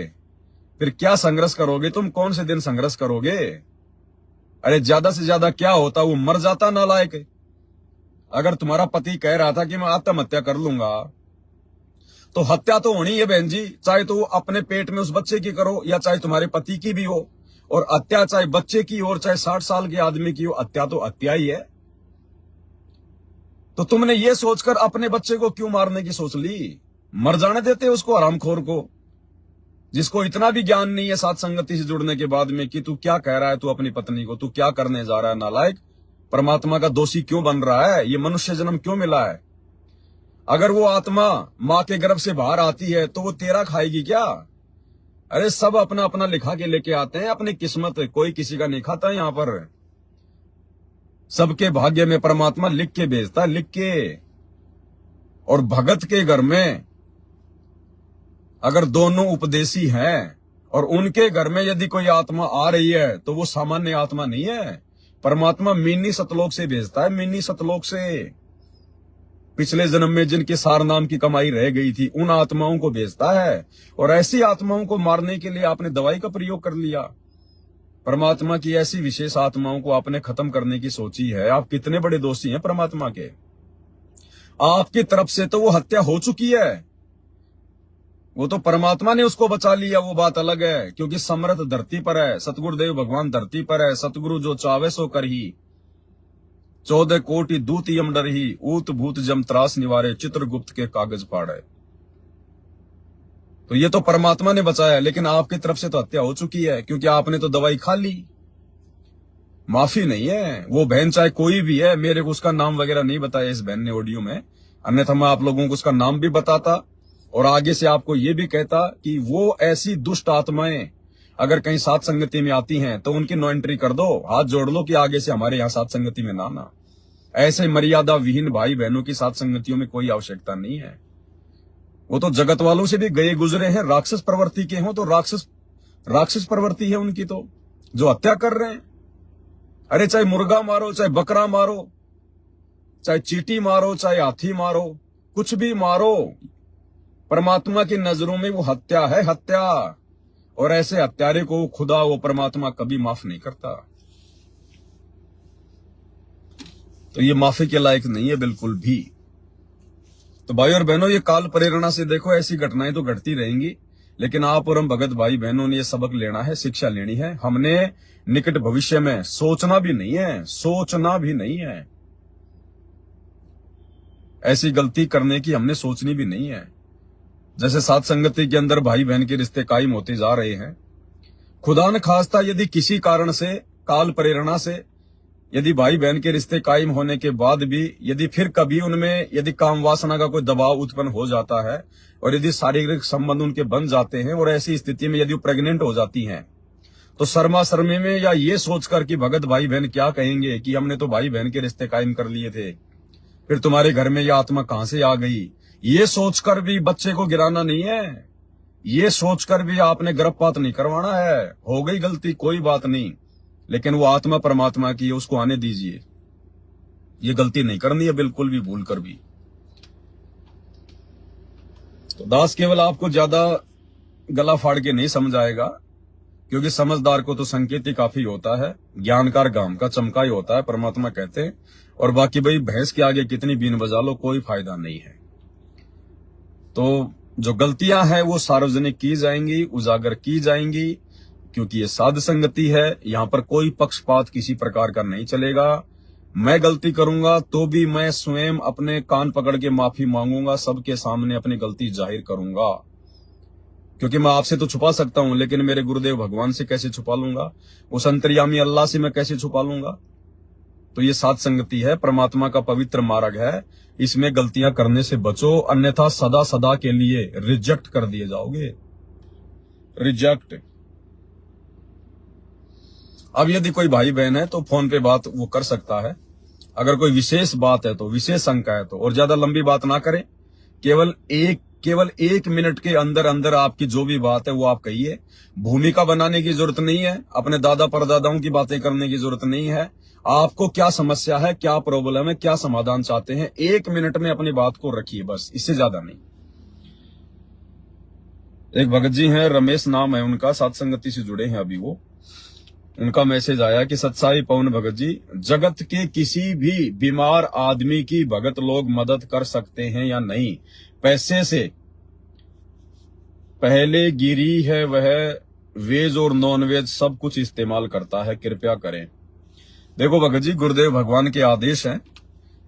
फिर क्या संघर्ष करोगे तुम? कौन से दिन संघर्ष करोगे? अरे ज्यादा से ज्यादा क्या होता, वो मर जाता नालायक। अगर तुम्हारा पति कह रहा था कि मैं आत्महत्या कर लूंगा, तो हत्या तो होनी है बहन जी, चाहे तो अपने पेट में उस बच्चे की करो या चाहे तुम्हारे पति की भी हो। और हत्या चाहे बच्चे की और चाहे 60 साल के आदमी की हो, हत्या तो हत्या ही है। तो तुमने ये सोचकर अपने बच्चे को क्यों मारने की सोच ली? मर जाने देते उसको, हरामखोर को, जिसको इतना भी ज्ञान नहीं है साथ संगति से जुड़ने के बाद में कि तू क्या कह रहा है, तू अपनी पत्नी को तू क्या करने जा रहा है, नालायक। परमात्मा का दोषी क्यों बन रहा है? ये मनुष्य जन्म क्यों मिला है? अगर वो आत्मा माँ के गर्भ से बाहर आती है तो वो तेरा खाएगी क्या? अरे सब अपना अपना लिखा के लेके आते हैं अपनी किस्मत, कोई किसी का नहीं खाता यहाँ पर। सबके भाग्य में परमात्मा लिख के भेजता, लिख के। और भगत के घर में अगर दोनों उपदेशी हैं और उनके घर में यदि कोई आत्मा आ रही है तो वो सामान्य आत्मा नहीं है। परमात्मा मिनी सतलोक से भेजता है, मिनी सतलोक से। पिछले जन्म में जिनके सार नाम की कमाई रह गई थी उन आत्माओं को भेजता है, और ऐसी आत्माओं को मारने के लिए आपने दवाई का प्रयोग कर लिया। परमात्मा की ऐसी विशेष आत्माओं को आपने खत्म करने की सोची है। आप कितने बड़े दोषी हैं परमात्मा के। आपकी तरफ से तो वो हत्या हो चुकी है, वो तो परमात्मा ने उसको बचा लिया, वो बात अलग है। क्योंकि समर्थ धरती पर है, सतगुरुदेव भगवान धरती पर है। सतगुरु जो चावे सो कर ही, 14 कोटि दूत यम डर ही, ऊत भूत जम त्रास निवारे, चित्रगुप्त के कागज फाड़े। तो ये तो परमात्मा ने बचाया, लेकिन आपकी तरफ से तो हत्या हो चुकी है, क्योंकि आपने तो दवाई खा ली। माफी नहीं है। वो बहन चाहे कोई भी है, मेरे को उसका नाम वगैरह नहीं बताया इस बहन ने ऑडियो में, अन्यथा मैं आप लोगों को उसका नाम भी बताता और आगे से आपको ये भी कहता कि वो ऐसी दुष्ट आत्माएं अगर कहीं साथ संगति में आती हैं तो उनकी नो एंट्री कर दो, हाथ जोड़ लो कि आगे से हमारे यहाँ साथ संगति में ना आना। ऐसे मर्यादा विहीन भाई बहनों की साथ संगतियों में कोई आवश्यकता नहीं है। वो तो जगत वालों से भी गए गुजरे हैं, राक्षस प्रवृत्ति के हों तो राक्षस प्रवृत्ति है उनकी, तो जो हत्या कर रहे हैं। अरे चाहे मुर्गा मारो, चाहे बकरा मारो, चाहे चींटी मारो, चाहे हाथी मारो, कुछ भी मारो, परमात्मा की नजरों में वो हत्या है, हत्या। और ऐसे हत्यारे को खुदा वो परमात्मा कभी माफ नहीं करता। तो ये माफी के लायक नहीं है बिल्कुल भी। तो भाई और बहनों, ये काल प्रेरणा से देखो ऐसी घटनाएं तो घटती रहेंगी, लेकिन आप और हम भगत भाई बहनों ने ये सबक लेना है, शिक्षा लेनी है। हमने निकट भविष्य में सोचना भी नहीं है, सोचना भी नहीं है, ऐसी गलती करने की हमने सोचनी भी नहीं है। जैसे साथ संगति के अंदर भाई बहन के रिश्ते कायम होते जा रहे हैं, खुदा न खास्ता यदि किसी कारण से काल प्रेरणा से यदि भाई बहन के रिश्ते कायम होने के बाद भी यदि फिर कभी उनमें यदि काम वासना का कोई दबाव उत्पन्न हो जाता है और यदि शारीरिक संबंध उनके बन जाते हैं और ऐसी स्थिति में यदि प्रेग्नेंट हो जाती हैं, तो शर्मा शर्मी में या ये सोचकर कि भगत भाई बहन क्या कहेंगे कि हमने तो भाई बहन के रिश्ते कायम कर लिए थे, फिर तुम्हारे घर में यह आत्मा कहां से आ गई, ये सोचकर भी बच्चे को गिराना नहीं है। ये सोचकर भी आपने गर्भपात नहीं करवाना है। हो गई गलती कोई बात नहीं, लेकिन वो आत्मा परमात्मा की है, उसको आने दीजिए। ये गलती नहीं करनी है बिल्कुल भी, भूल कर भी। तो दास केवल आपको ज्यादा गला फाड़ के नहीं समझाएगा, क्योंकि समझदार को तो संकेत ही काफी होता है, ज्ञानकार गांव का चमका ही होता है, परमात्मा कहते हैं। और बाकी भाई भैंस के आगे कितनी बीन बजा लो, कोई फायदा नहीं है। तो जो गलतियां हैं वो सार्वजनिक की जाएंगी, उजागर की जाएंगी, क्योंकि ये साध संगति है। यहां पर कोई पक्षपात किसी प्रकार का नहीं चलेगा। मैं गलती करूंगा तो भी मैं स्वयं अपने कान पकड़ के माफी मांगूंगा, सबके सामने अपनी गलती जाहिर करूंगा। क्योंकि मैं आपसे तो छुपा सकता हूं, लेकिन मेरे गुरुदेव भगवान से कैसे छुपा लूंगा, उस अंतर्यामी अल्लाह से मैं कैसे छुपा लूंगा। तो ये साध संगति है, परमात्मा का पवित्र मार्ग है, इसमें गलतियां करने से बचो, अन्यथा सदा सदा के लिए रिजेक्ट कर दिए जाओगे। रिजेक्ट। अब यदि कोई भाई बहन है तो फोन पे बात वो कर सकता है, अगर कोई विशेष बात है तो, विशेष शंका है तो, और ज्यादा लंबी बात ना करें। केवल एक मिनट के अंदर अंदर आपकी जो भी बात है वो आप कहिए। भूमिका बनाने की जरूरत नहीं है, अपने दादा परदादाओं की बातें करने की जरूरत नहीं है। आपको क्या समस्या है, क्या प्रॉब्लम है, क्या समाधान चाहते हैं, 1 मिनट में अपनी बात को रखिए, बस, इससे ज्यादा नहीं। एक भगत जी हैं, रमेश नाम है उनका, साथ संगति से जुड़े हैं अभी वो। उनका मैसेज आया कि सत्साई पवन भगत जी, जगत के किसी भी बीमार आदमी की भगत लोग मदद कर सकते हैं या नहीं? पैसे से पहले गिरी है वह वेज और नॉन वेज सब कुछ इस्तेमाल करता है, कृपया करें। देखो भगत जी, गुरुदेव भगवान के आदेश हैं,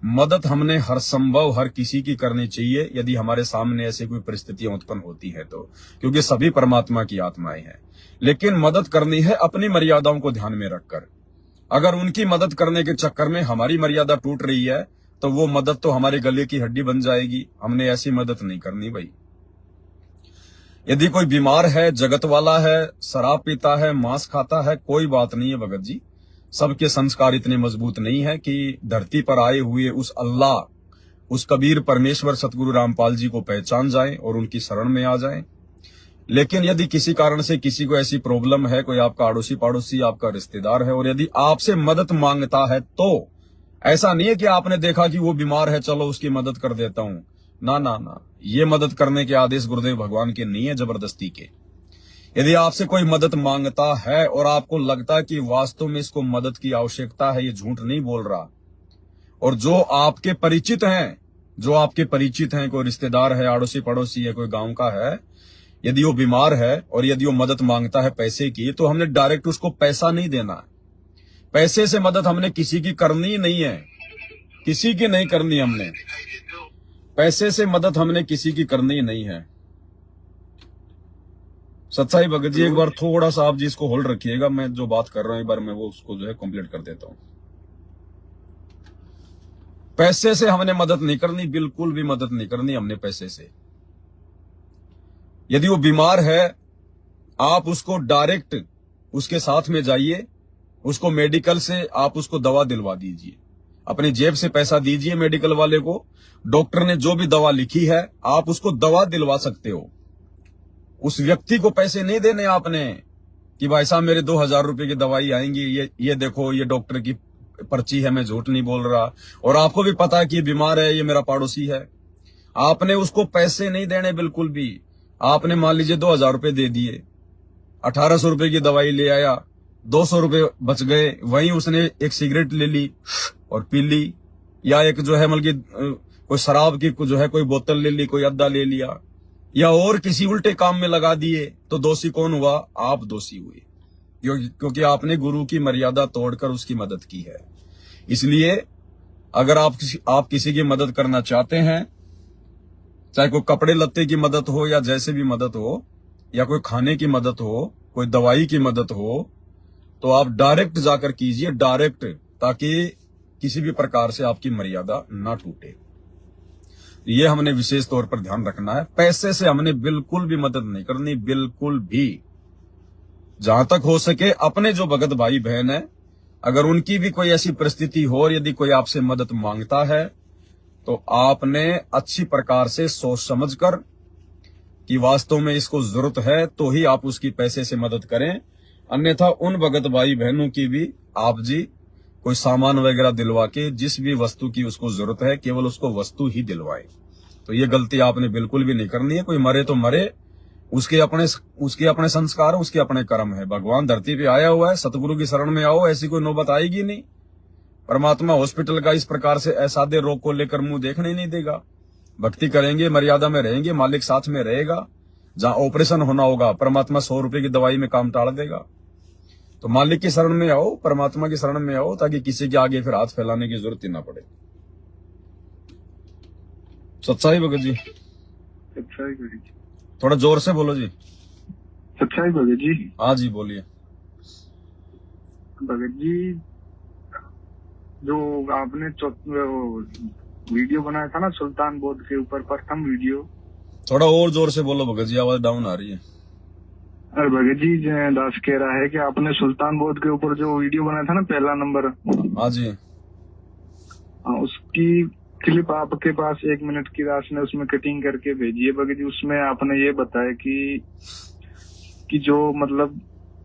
मदद हमने हर संभव हर किसी की करनी चाहिए यदि हमारे सामने ऐसी कोई परिस्थितियां उत्पन्न होती है तो, क्योंकि सभी परमात्मा की आत्माएं हैं। लेकिन मदद करनी है अपनी मर्यादाओं को ध्यान में रखकर। अगर उनकी मदद करने के चक्कर में हमारी मर्यादा टूट रही है तो वो मदद तो हमारे गले की हड्डी बन जाएगी। हमने ऐसी मदद नहीं करनी भाई। यदि कोई बीमार है, जगत वाला है, शराब पीता है, मांस खाता है, कोई बात नहीं है भगत जी। सबके संस्कार इतने मजबूत नहीं है कि धरती पर आए हुए उस अल्लाह, उस कबीर परमेश्वर सतगुरु रामपाल जी को पहचान जाएं और उनकी शरण में आ जाएं। लेकिन यदि किसी कारण से किसी को ऐसी प्रॉब्लम है, कोई आपका अड़ोसी पड़ोसी आपका रिश्तेदार है, और यदि आपसे मदद मांगता है, तो ऐसा नहीं है कि आपने देखा कि वो बीमार है, चलो उसकी मदद कर देता हूं। ना ना ना, ये मदद करने के आदेश गुरुदेव भगवान के नहीं है, जबरदस्ती के। यदि आपसे कोई मदद मांगता है और आपको लगता है कि वास्तव में इसको मदद की आवश्यकता है, ये झूठ नहीं बोल रहा, और जो आपके परिचित हैं, कोई रिश्तेदार है, अड़ोसी पड़ोसी है, कोई गांव का है, यदि वो बीमार है और यदि वो मदद मांगता है पैसे की, तो हमने डायरेक्ट उसको पैसा नहीं देना है। पैसे से मदद हमने किसी की करनी नहीं है, किसी की नहीं करनी हमने। पैसे से मदद हमने किसी की करनी नहीं है। सत्साई भगत जी, एक बार थोड़ा सा आप जी इसको होल्ड रखिएगा, मैं जो बात कर रहा हूं एक बार मैं वो उसको जो है कंप्लीट कर देता हूं। पैसे से हमने मदद नहीं करनी, बिल्कुल भी मदद नहीं करनी हमने पैसे से। यदि वो बीमार है, आप उसको डायरेक्ट उसके साथ में जाइए, उसको मेडिकल से आप उसको दवा दिलवा दीजिए, अपनी जेब से पैसा दीजिए मेडिकल वाले को। डॉक्टर ने जो भी दवा लिखी है, आप उसको दवा दिलवा सकते हो। उस व्यक्ति को पैसे नहीं देने आपने कि भाई साहब मेरे 2000 रुपए की दवाई आएंगी, ये देखो, ये डॉक्टर की पर्ची है, मैं झूठ नहीं बोल रहा, और आपको भी पता है कि ये बीमार है, ये मेरा पड़ोसी है। आपने उसको पैसे नहीं देने बिल्कुल भी। आपने मान लीजिए 2000 रुपए दे दिए, 1800 रुपए की दवाई ले आया, 200 रुपए बच गए, वहीं उसने एक सिगरेट ले ली और पी ली, या एक जो है मतलब कोई शराब की जो है कोई बोतल ले ली, कोई अद्दा ले लिया, या और किसी उल्टे काम में लगा दिए, तो दोषी कौन हुआ? आप दोषी हुए, क्योंकि आपने गुरु की मर्यादा तोड़कर उसकी मदद की है। इसलिए अगर आप किसी की मदद करना चाहते हैं, चाहे कोई कपड़े लत्ते की मदद हो या जैसे भी मदद हो, या कोई खाने की मदद हो, कोई दवाई की मदद हो, तो आप डायरेक्ट जाकर कीजिए, डायरेक्ट, ताकि किसी भी प्रकार से आपकी मर्यादा ना टूटे। ये हमने विशेष तौर पर ध्यान रखना है। पैसे से हमने बिल्कुल भी मदद नहीं करनी, बिल्कुल भी। जहां तक हो सके अपने जो भगत भाई बहन है, अगर उनकी भी कोई ऐसी परिस्थिति हो और यदि कोई आपसे मदद मांगता है, तो आपने अच्छी प्रकार से सोच समझकर कि वास्तव में इसको जरूरत है, तो ही आप उसकी पैसे से मदद करें। अन्यथा उन भगत भाई बहनों की भी आप जी कोई सामान वगैरह दिलवा के, जिस भी वस्तु की उसको जरूरत है, केवल उसको वस्तु ही दिलवाए। तो ये गलती आपने बिल्कुल भी नहीं करनी है। कोई मरे तो मरे, उसके अपने संस्कार, उसके अपने कर्म है। भगवान धरती पे आया हुआ है, सतगुरु की शरण में आओ, ऐसी कोई नौबत आएगी नहीं। परमात्मा हॉस्पिटल का इस प्रकार से असाध्य रोग को लेकर मुंह देखने नहीं देगा। भक्ति करेंगे, मर्यादा में रहेंगे, मालिक साथ में रहेगा। जहां ऑपरेशन होना होगा, परमात्मा 100 रुपए की दवाई में काम टाल देगा। तो मालिक की शरण में आओ, परमात्मा की शरण में आओ, ताकि किसी के आगे फिर हाथ फैलाने की जरूरत ही ना पड़े। सच्चाई भगत जी, सच्चाई भगत जी, थोड़ा जोर से बोलो जी। सच्चाई भगत जी। हाँ जी बोलिए। भगत जी, जो आपने वीडियो बनाया था ना सुल्तान बोध के ऊपर, प्रथम वीडियो, थोड़ा और जोर से बोलो भगत जी, आवाज डाउन आ रही है। अरे भगत जी, दास कह रहा है कि आपने सुल्तान बोध के ऊपर जो वीडियो बनाया था ना, पहला नंबर। हाँ जी। उसकी क्लिप आपके पास 1 मिनट की दास ने उसमें कटिंग करके भेजी है भगत जी। उसमें आपने ये बताया कि जो मतलब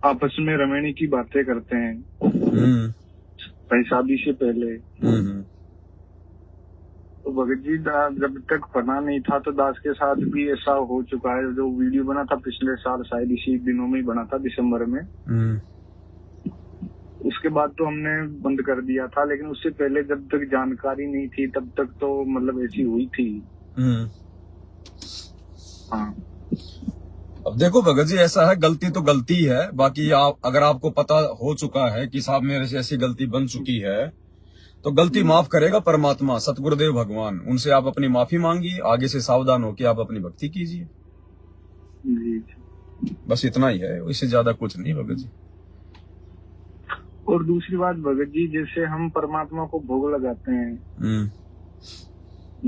आपस में रमणी की बातें करते हैं शादी से पहले, तो भगत जी जब तक पता नहीं था तो दास के साथ भी ऐसा हो चुका है। जो वीडियो बना था पिछले साल, शायद इसी दिनों में ही बना था, दिसंबर में। उसके बाद तो हमने बंद कर दिया था, लेकिन उससे पहले जब तक जानकारी नहीं थी तब तक तो मतलब ऐसी हुई थी। हाँ। अब देखो भगत जी, ऐसा है, गलती तो गलती है। बाकी अगर आपको पता हो चुका है कि साहब मेरे से ऐसी गलती बन चुकी है, तो गलती माफ करेगा परमात्मा, सतगुरुदेव भगवान। उनसे आप अपनी माफी मांगिए, आगे से सावधान होकर आप अपनी भक्ति कीजिए। बस इतना ही है, इससे ज्यादा कुछ नहीं भगत जी। और दूसरी बात भगत जी, जैसे हम परमात्मा को भोग लगाते हैं,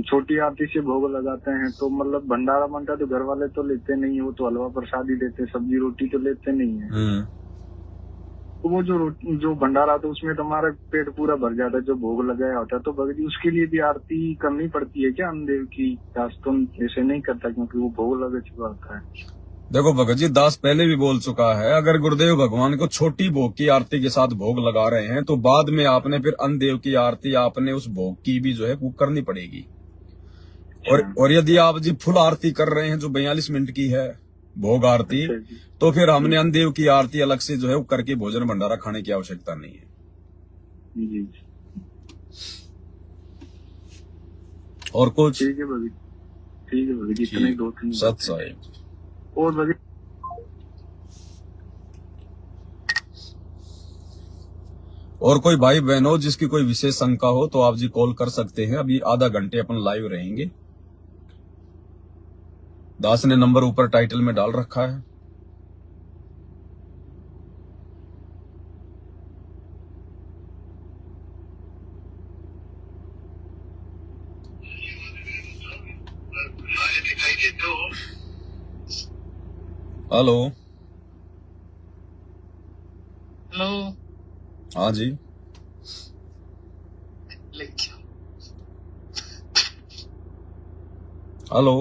छोटी आरती से भोग लगाते हैं, तो मतलब भंडारा बनता तो घर वाले तो लेते नहीं, वो तो हलवा प्रसाद ही देते, सब्जी रोटी तो लेते नहीं है। तो वो जो भंडारा तो उसमें तुम्हारा पेट पूरा भर जाता है, जो भोग लगाया होता है। तो भगत जी उसके लिए भी आरती करनी पड़ती है क्या अन्नदेव की? तुम ऐसे नहीं करता क्योंकि वो भोग लगा चुका होता है। देखो भगत जी, दास पहले भी बोल चुका है, अगर गुरुदेव भगवान को छोटी भोग की आरती के साथ भोग लगा रहे हैं तो बाद में आपने फिर अन्नदेव की आरती आपने उस भोग की भी जो है वो करनी पड़ेगी। और यदि आप जी फुल आरती कर रहे हैं जो 42 मिनट की है भोग आरती, तो फिर हमने अन्नदेव की आरती अलग से जो है वो करके भोजन भंडारा खाने की आवश्यकता नहीं है। जी। और कुछ? ठीक है भगत, ठीक है भगत जी, इतने ही 2-3 सत साहिब। और भगत और कोई भाई बहन हो जिसकी कोई विशेष शंका हो तो आप जी कॉल कर सकते हैं। अभी आधा घंटे अपन लाइव रहेंगे। दास ने नंबर ऊपर टाइटल में डाल रखा है। हेलो। हेलो। हाँ जी। हेलो।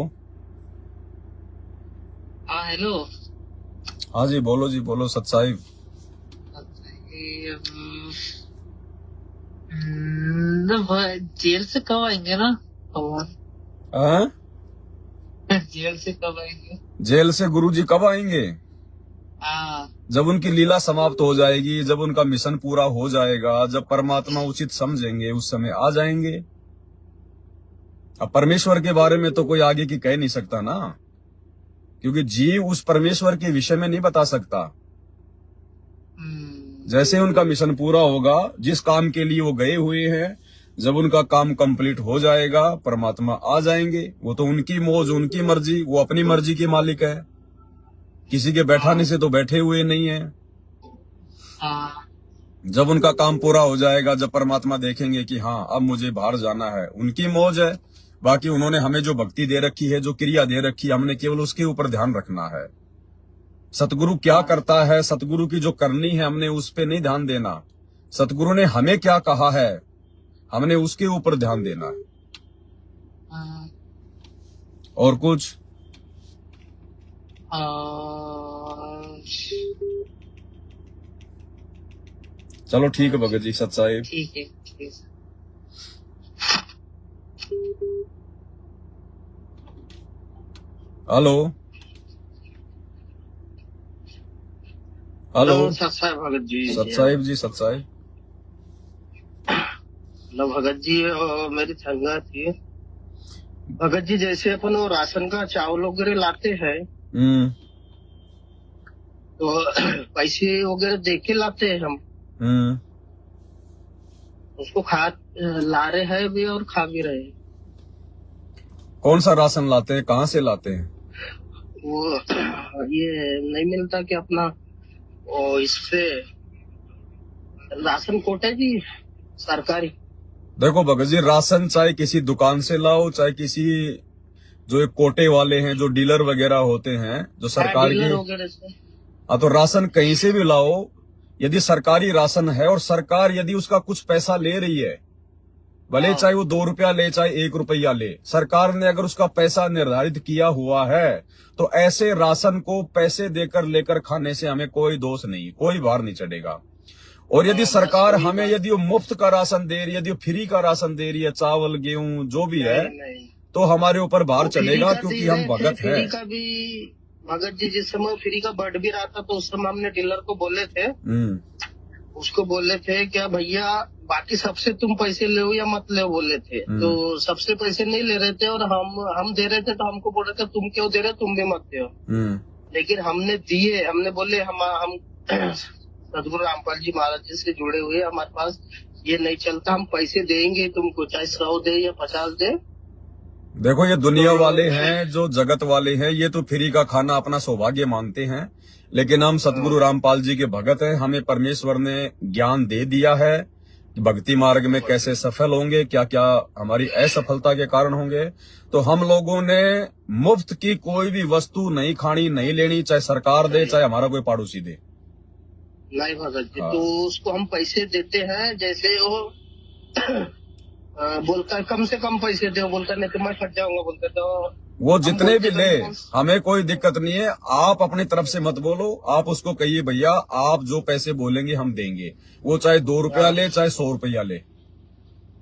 हाँ हेलो। हाँ जी, बोलो जी, बोलो सत साहिब। जेल से कब आएंगे ना भगवान? हाँ? जेल से कब आएंगे? जेल से गुरुजी कब आएंगे? हाँ। जब उनकी लीला समाप्त हो जाएगी, जब उनका मिशन पूरा हो जाएगा, जब परमात्मा उचित समझेंगे उस समय आ जाएंगे। अब परमेश्वर के बारे में तो कोई आगे की कह नहीं सकता ना, क्योंकि जीव उस परमेश्वर के विषय में नहीं बता सकता। जैसे उनका मिशन पूरा होगा, जिस काम के लिए वो गए हुए हैं, जब उनका काम कंप्लीट हो जाएगा परमात्मा आ जाएंगे। वो तो उनकी मौज, उनकी मर्जी, वो अपनी मर्जी के मालिक है, किसी के बैठाने से तो बैठे हुए नहीं है। जब उनका काम पूरा हो जाएगा, जब परमात्मा देखेंगे कि हाँ अब मुझे बाहर जाना है, उनकी मौज है। बाकी उन्होंने हमें जो भक्ति दे रखी है, जो क्रिया दे रखी है, हमने केवल उसके ऊपर ध्यान रखना है। सतगुरु क्या करता है, सतगुरु की जो करनी है हमने उस पे नहीं ध्यान देना। सतगुरु ने हमें क्या कहा है, हमने उसके ऊपर ध्यान देना है। और कुछ? चलो ठीक है भगत जी, सत साहिब। ठीक है। हेलो। हेलो। सत साहिब भगत जी। सत साहिब जी, सत साहिब। हेलो भगत जी, मेरी शंका थी भगत जी, जैसे अपन वो राशन का चावल वगैरह लाते हैं तो पैसे वगैरह दे के लाते हैं हम, उसको ला रहे हैं भी और खा भी रहे हैं। कौन सा राशन लाते हैं, कहाँ से लाते हैं? वो ये नहीं मिलता कि अपना वो इससे राशन कोटा जी सरकारी। देखो भगत जी, राशन चाहे किसी दुकान से लाओ, चाहे किसी जो एक कोटे वाले हैं, जो डीलर वगैरह होते हैं, जो सरकार की, हाँ, तो राशन कहीं से भी लाओ। यदि सरकारी राशन है और सरकार यदि उसका कुछ पैसा ले रही है, भले चाहे वो 2 रुपया ले चाहे 1 रुपया ले, सरकार ने अगर उसका पैसा निर्धारित किया हुआ है तो ऐसे राशन को पैसे देकर लेकर खाने से हमें कोई दोष नहीं, कोई भार नहीं चढ़ेगा। और यदि सरकार हमें यदि वो मुफ्त का राशन दे रही है, यदि वो फ्री का राशन दे रही है, चावल गेहूं जो भी है, तो हमारे ऊपर भार चलेगा, क्योंकि हम भगत हैं। फ्री का भी भगत जी, जिस समय फ्री का बढ़ भी रहा था तो उस समय हमने डीलर को बोले थे, उसको बोले थे क्या भैया बाकी सबसे तुम पैसे ले या मत ले, बोले थे। तो सबसे पैसे नहीं ले रहे थे और हम दे रहे थे, तो हमको बोल रहे थे तुम क्यों दे रहे, तुम भी मत दो। लेकिन हमने दिए, हमने बोले हम सदगुरु रामपाल जी महाराज जी से जुड़े हुए, हमारे पास ये नहीं चलता, हम पैसे देंगे तुमको, चाहे 100 दे या 50 दे। देखो ये दुनिया वाले हैं, जो जगत वाले हैं, ये तो फ्री का खाना अपना सौभाग्य मानते हैं, लेकिन हम सतगुरु रामपाल जी के भगत हैं। हमें परमेश्वर ने ज्ञान दे दिया है कि भक्ति मार्ग में कैसे सफल होंगे, क्या क्या हमारी असफलता के कारण होंगे। तो हम लोगों ने मुफ्त की कोई भी वस्तु नहीं खानी, नहीं लेनी, चाहे सरकार दे चाहे हमारा कोई पड़ोसी दे। नहीं भगत जी, तो उसको हम पैसे देते हैं, जैसे वो बोलता है कम से कम पैसे दो, बोलता नहीं तो मैं फट जाऊंगा, बोलते तो वो जितने भी ले, हमें कोई दिक्कत नहीं है। आप अपनी तरफ से मत बोलो, आप उसको कहिए भैया आप जो पैसे बोलेंगे हम देंगे, वो चाहे 2 रुपया ले चाहे 100 रुपया ले।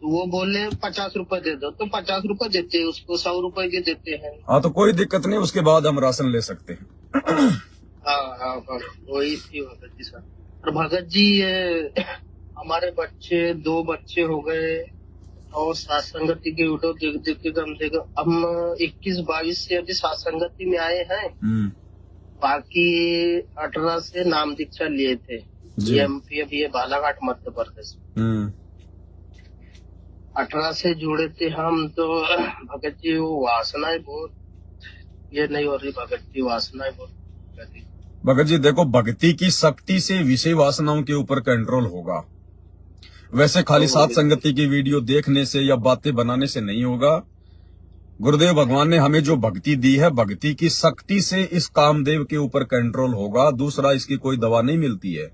वो बोले 50 रुपए दे दो तो 50 रुपए देते हैं उसको, 100 रुपए के देते हैं। हाँ तो कोई दिक्कत नहीं, उसके बाद हम राशन ले सकते हैं। हाँ वही थी भगत जी सर। और भगत जी ये हमारे बच्चे 2 बच्चे हो गए और सात संगति की वीडियो देख देख के कम से कम हम 21-22 से अभी सात संगति में आए हैं। बाकी 18 से नाम दीक्षा लिए थे MP अभी ये बालाघाट मध्य प्रदेश। 18 से जुड़े थे हम तो भगत जी वो वासनाएं बहुत ये नहीं हो रही भगत जी, वासनाएं बहुत। भगत जी देखो, भक्ति की शक्ति से विषय वासनाओं के ऊपर कंट्रोल होगा। वैसे खाली सात संगति की वीडियो देखने से या बातें बनाने से नहीं होगा। गुरुदेव भगवान ने हमें जो भक्ति दी है, भक्ति की शक्ति से इस कामदेव के ऊपर कंट्रोल होगा। दूसरा इसकी कोई दवा नहीं मिलती है।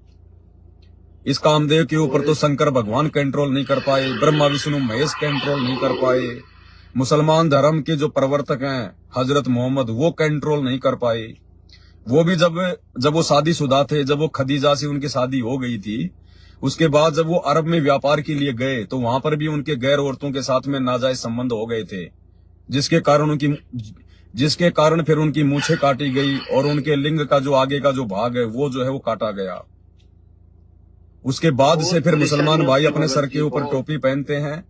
इस कामदेव के ऊपर तो शंकर भगवान कंट्रोल नहीं कर पाए, ब्रह्मा विष्णु महेश कंट्रोल नहीं कर पाए, मुसलमान धर्म के जो प्रवर्तक हैं हजरत मोहम्मद वो कंट्रोल नहीं कर पाए। वो भी जब वो शादीशुदा थे, जब वो खदीजा से उनकी शादी हो गई थी, उसके बाद जब वो अरब में व्यापार के लिए गए तो वहां पर भी उनके गैर औरतों के साथ में नाजायज संबंध हो गए थे, जिसके कारण फिर उनकी मूछें काटी गई और उनके लिंग का जो आगे का जो भाग है वो जो है वो काटा गया। उसके बाद से फिर मुसलमान भाई अपने सर के ऊपर टोपी पहनते हैं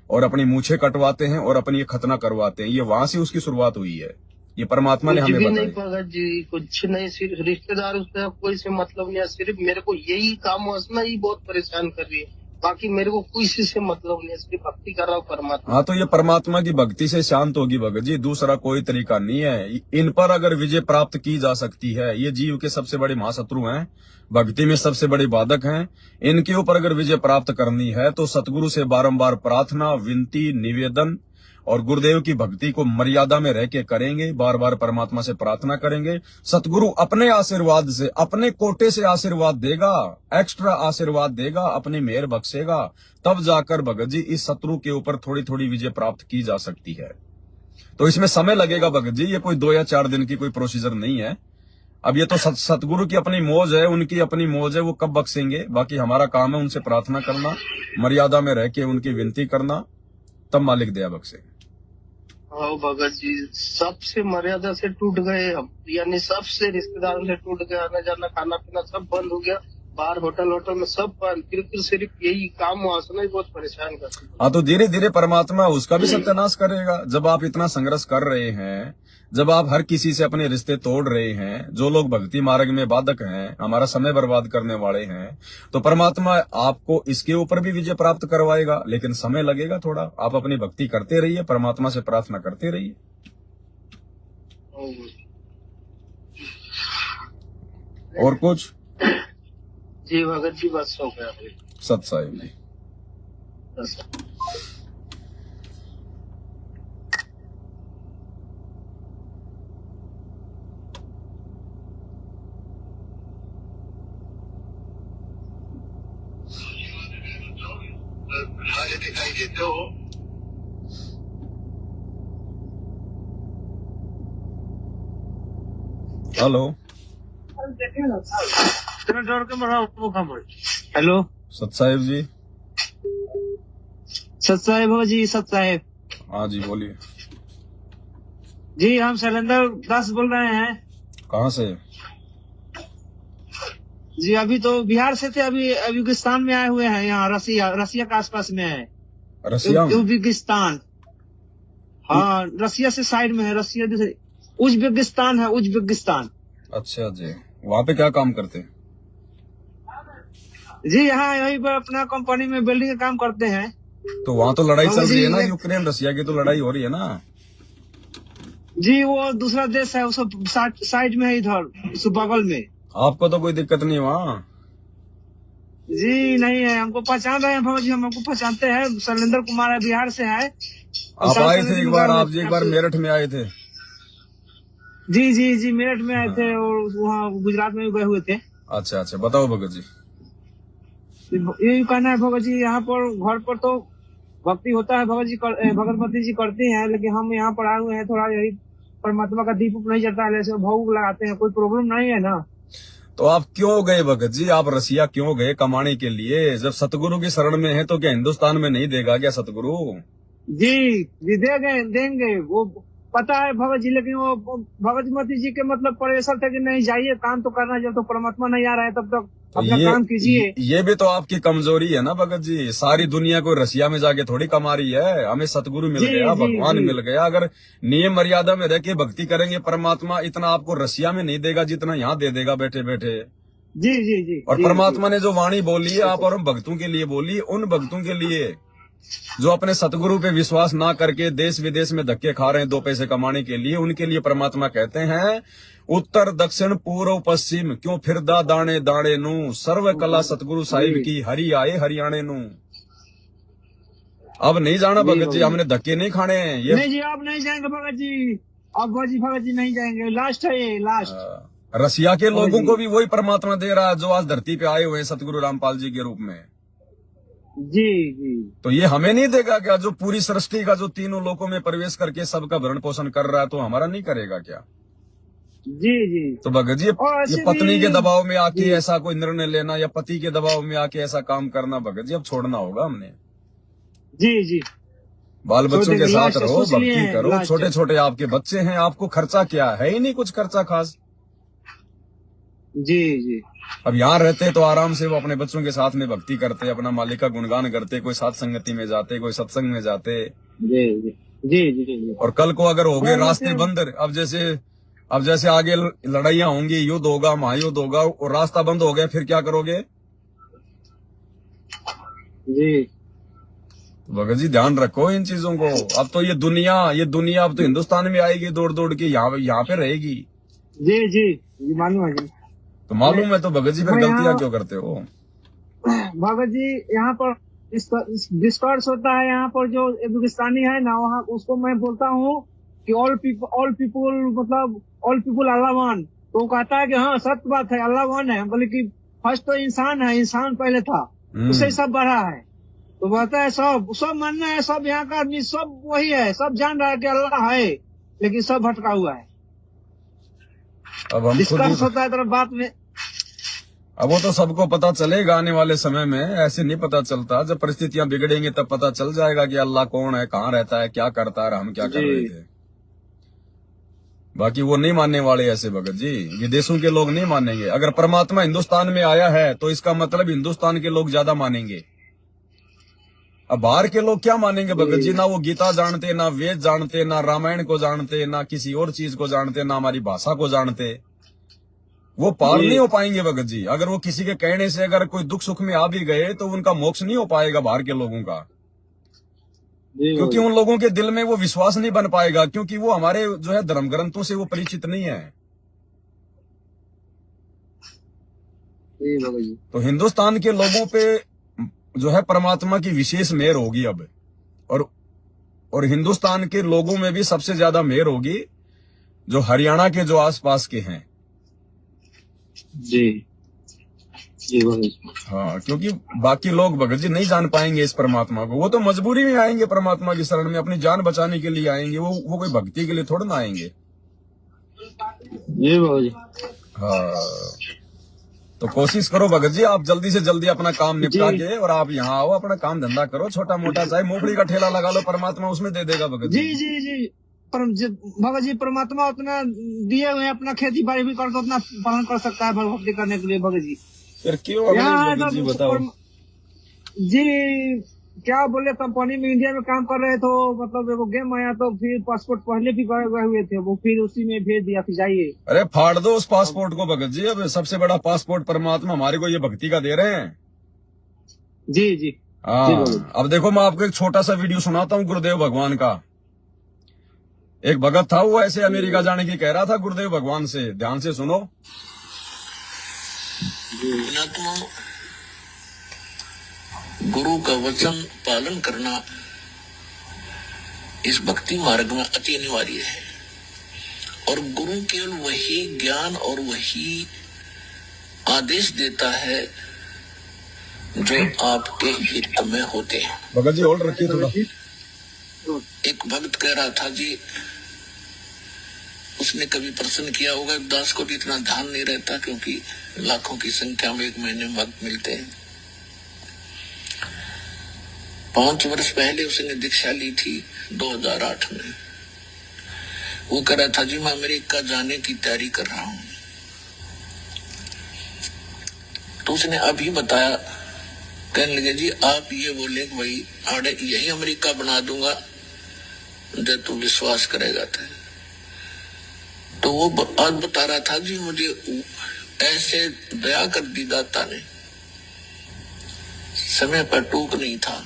और अपनी मूछें कटवाते हैं और अपनी खतना करवाते हैं। ये वहां से उसकी शुरुआत हुई है। ये परमात्मा ने हमें बताया। नहीं भगत जी कुछ नहीं, सिर्फ रिश्तेदार उसका कोई से मतलब नहीं है। सिर्फ मेरे को यही काम वासना ही बहुत परेशान कर रही है, बाकी मेरे को किसी से मतलब नहीं है। सिर्फ भक्ति कर रहा हूँ परमात्मा। हाँ तो ये परमात्मा की भक्ति से शांत होगी भगत जी, दूसरा कोई तरीका नहीं है। इन पर अगर विजय प्राप्त की जा सकती है, ये जीव के सबसे बड़े महाशत्रु हैं, भक्ति में सबसे बड़े बाधक हैं। इनके ऊपर अगर विजय प्राप्त करनी है तो सतगुरु से बारंबार प्रार्थना, विनती, निवेदन और गुरुदेव की भक्ति को मर्यादा में रह के करेंगे। बार बार परमात्मा से प्रार्थना करेंगे। सतगुरु अपने आशीर्वाद से, अपने कोटे से आशीर्वाद देगा, एक्स्ट्रा आशीर्वाद देगा, अपनी मेहर बख्शेगा, तब जाकर भगत जी इस शत्रु के ऊपर थोड़ी थोड़ी विजय प्राप्त की जा सकती है। तो इसमें समय लगेगा भगत जी, ये कोई 2 या 4 दिन की कोई प्रोसीजर नहीं है। अब ये तो सतगुरु की अपनी मौज है, उनकी अपनी मौज है, वो कब बख्शेंगे। बाकी हमारा काम है उनसे प्रार्थना करना, मर्यादा में रह के उनकी विनती करना, तब मालिक दया बख्शे। हाँ भगत जी सबसे मर्यादा से टूट गए हम, यानी सबसे रिश्तेदारों से टूट गया। आना जाना खाना पीना सब बंद हो गया, बाहर होटल में सब बंद। फिर सिर्फ यही काम वासना ही बहुत परेशान करती है। हाँ तो धीरे धीरे परमात्मा उसका भी सत्यानाश करेगा। जब आप इतना संघर्ष कर रहे हैं, जब आप हर किसी से अपने रिश्ते तोड़ रहे हैं, जो लोग भक्ति मार्ग में बाधक हैं, हमारा समय बर्बाद करने वाले हैं, तो परमात्मा आपको इसके ऊपर भी विजय प्राप्त करवाएगा। लेकिन समय लगेगा थोड़ा। आप अपनी भक्ति करते रहिए, परमात्मा से प्रार्थना करते रहिए। और कुछ जी भगत जी बस हो गया सत साहिब जी। दिखाई देते हो। हेलो हेलो सत साहिब जी। सत साहेब हो जी, सत साहेब। हाँ जी बोलिए। जी हम शैलेंद्र दास बोल रहे हैं। कहाँ से? जी अभी तो बिहार से थे, अभी उज्बेकिस्तान में आए हुए हैं। यहाँ रसिया के आसपास में है। रसिया में? उज्बेकिस्तान। हाँ रसिया से साइड में है। रसिया उज्बेकिस्तान है, उज्बेकिस्तान। अच्छा जी, वहाँ पे क्या काम करते हैं? जी यहाँ यहीं पर अपना कंपनी में बिल्डिंग का काम करते हैं। तो वहाँ तो लड़ाई चल रही है ना, यूक्रेन रसिया की तो लड़ाई हो रही है ना। जी वो दूसरा देश है, उस साइड में है, इधर उस बगल में। आपको तो कोई दिक्कत नहीं वहाँ? जी नहीं है, हमको पहचान रहे हैं भगत जी, हम हमको पहचानते हैं। शैलेंद्र कुमार है, बिहार से है। आप आए थे एक बार, आप एक बार मेरठ में आए थे। जी मेरठ में आए थे और वहाँ गुजरात में भी गए हुए थे। अच्छा बताओ भगत जी। यही कहना है भगत जी, यहाँ पर घर पर तो भक्ति होता है भगत जी, भगवती जी करती हैं, लेकिन हम यहाँ पर आए हुए हैं थोड़ा यही परमात्मा का दीप नहीं जलता है, ऐसे भोग लगाते हैं, कोई प्रॉब्लम नहीं है ना। तो आप क्यों गए भगत जी, आप रसिया क्यों गए कमाने के लिए? जब सतगुरु की शरण में है तो क्या हिंदुस्तान में नहीं देगा क्या सतगुरु? जी देंगे वो पता है भगत जी, लेकिन वो भगवती जी के मतलब प्रेशर थे कि नहीं जाइए, काम तो करना, जब तो परमात्मा नहीं आ रहा है तब तक तो अपना काम कीजिए। ये भी तो आपकी कमजोरी है ना भगत जी। सारी दुनिया को रसिया में जाके थोड़ी कमा रही है। हमें सतगुरु मिल गया, भगवान मिल गया। अगर नियम मर्यादा में रह के भक्ति करेंगे, परमात्मा इतना आपको रसिया में नहीं देगा जितना यहाँ दे देगा बैठे बैठे। जी और परमात्मा ने जो वाणी बोली है आप और हम भक्तों के लिए बोली, उन भक्तों के लिए जो अपने सतगुरु पे विश्वास ना करके देश विदेश में धक्के खा रहे हैं 2 पैसे कमाने के लिए, उनके लिए परमात्मा कहते हैं उत्तर दक्षिण पूर्व पश्चिम क्यों फिरदा दाने दाने नू, सर्व कला सतगुरु साहिब की, हरि आए हरियाणे नू। अब नहीं जाना भगत जी, हमने धक्के नहीं खाने हैं ये। नहीं जी, आप नहीं जाएंगे भगत जी, अब भगत जी नहीं जाएंगे, लास्ट है ये, लास्ट। रसिया के लोगों को भी वही परमात्मा दे रहा है जो आज धरती पे आए हुए हैं सतगुरु रामपाल जी के रूप में। जी तो ये हमें नहीं देगा क्या? जो पूरी सृष्टि का जो तीनों लोकों में प्रवेश करके सबका भरण पोषण कर रहा है, तो हमारा नहीं करेगा क्या? जी तो भगत जी ये पत्नी के दबाव में आके ऐसा कोई निर्णय लेना या पति के दबाव में आके ऐसा काम करना, भगत जी अब छोड़ना होगा हमने। जी बाल बच्चों के साथ रहो, भक्ति करो। छोटे छोटे आपके बच्चे हैं, आपको खर्चा क्या है ही नहीं कुछ खर्चा खास। जी अब यहाँ रहते तो आराम से वो अपने बच्चों के साथ में भक्ति करते, अपना मालिक का गुणगान करते, कोई साथ संगति में जाते, कोई सत्संग में जाते। जी और कल को अगर हो गए रास्ते बंद, अब जैसे आगे लड़ाइयाँ होंगी, युद्ध होगा, महायुद्ध होगा, और रास्ता बंद हो गया, फिर क्या करोगे? जी भगत जी ध्यान रखो इन चीजों को। अब तो ये दुनिया अब तो हिंदुस्तान में आएगी दौड़ दौड़ के, यहाँ पे रहेगी। जी मालूम है जी। तो मालूम है तो भगत जी फिर गलतियां क्यों करते हो? भगत जी यहाँ पर डिस्कर्स होता है, यहाँ पर जो हिंदुस्तानी है ना, वहाँ उसको मैं बोलता हूँ कि ऑल पीपुल मतलब ऑल पीपुल अल्लाह वन। तो वो कहता है कि हाँ सत्य बात है, अल्लाह वन है, बल्कि फर्स्ट तो इंसान है, इंसान पहले था, उससे सब बढ़ा है। तो कहता है सब मानना है, सब यहाँ का आदमी सब वही है, सब जान रहा है कि अल्लाह है, लेकिन सब भटका हुआ है। अब हम डिस्कस होता है तरफ बात में। अब वो तो सबको पता चलेगा आने वाले समय में, ऐसे नहीं पता चलता। जब परिस्थितियां बिगड़ेंगी तब पता चल जाएगा कि अल्लाह कौन है, कहाँ रहता है, क्या करता है, हम क्या कर रहे थे। बाकी वो नहीं मानने वाले ऐसे भगत जी, विदेशों के लोग नहीं मानेंगे। अगर परमात्मा हिंदुस्तान में आया है तो इसका मतलब हिंदुस्तान के लोग ज्यादा मानेंगे। अब बाहर के लोग क्या मानेंगे भगत जी? ना वो गीता जानते, ना वेद जानते, ना रामायण को जानते, ना किसी और चीज को जानते, ना हमारी भाषा को जानते। वो पार नहीं हो पाएंगे भगत जी। अगर वो किसी के कहने से अगर कोई दुख सुख में आ भी गए तो उनका मोक्ष नहीं हो पाएगा बाहर के लोगों का, क्योंकि उन लोगों के दिल में वो विश्वास नहीं बन पाएगा, क्योंकि वो हमारे जो है धर्म ग्रंथों से वो परिचित नहीं है। तो हिंदुस्तान के लोगों पे जो है परमात्मा की विशेष मेहर होगी अब, और हिंदुस्तान के लोगों में भी सबसे ज्यादा मेहर होगी जो हरियाणा के जो आसपास के हैं। जी हाँ, क्योंकि बाकी लोग भगत जी नहीं जान पाएंगे इस परमात्मा को। वो तो मजबूरी में आएंगे परमात्मा की शरण में, अपनी जान बचाने के लिए आएंगे। वो कोई भक्ति के लिए थोड़ा ना आएंगे। हाँ, तो कोशिश करो भगत जी, आप जल्दी से जल्दी अपना काम निपटा के और आप यहाँ आओ, अपना काम धंधा करो, छोटा मोटा, चाहे मूंगफली का ठेला लगा लो, परमात्मा उसमें दे देगा भगत जी। जी भगत जी परमात्मा उतना दिए हुए अपना खेती बाड़ी भी करके उतना पालन कर सकता है भक्ति करने के लिए भगत जी। फिर क्यों भगत जी बताओ? जी क्या बोले, कंपनी में इंडिया में काम कर रहे तो मतलब वो गेम आया तो फिर पासपोर्ट पहले भी गए हुए थे, वो फिर उसी में भेज दिया, फिर जाइए। अरे फाड़ दो उस पासपोर्ट को भगत जी। अब सबसे बड़ा पासपोर्ट परमात्मा हमारे को ये भक्ति का दे रहे हैं। जी हाँ, अब देखो मैं आपको एक छोटा सा वीडियो सुनाता हूँ गुरुदेव भगवान का। एक भगत था, वो ऐसे अमेरिका जाने की कह रहा था गुरुदेव भगवान से। ध्यान से सुनो। गुरु का वचन पालन करना इस भक्ति मार्ग में अति अनिवार्य है, और गुरु केवल वही ज्ञान और वही आदेश देता है जो आपके हित में होते हैं। भगत जी होल्ड रखिए थोड़ा। एक भक्त कह रहा था जी, उसने कभी प्रश्न किया होगा। दास को भी इतना ध्यान नहीं रहता क्योंकि लाखों की संख्या में एक महीने में भक्त मिलते हैं। 5 वर्ष पहले उसने दीक्षा ली थी 2008 में। वो कह रहा था जी मैं अमेरिका जाने की तैयारी कर रहा हूं। तो उसने अभी बताया, कहने लगे जी आप ये बोले कि भाई आड़े यही अमेरिका बना दूंगा जब तू विश्वास करेगा तो वो आज बता रहा था जी मुझे ऐसे दया कर दी दाता ने, समय पर टूक नहीं था,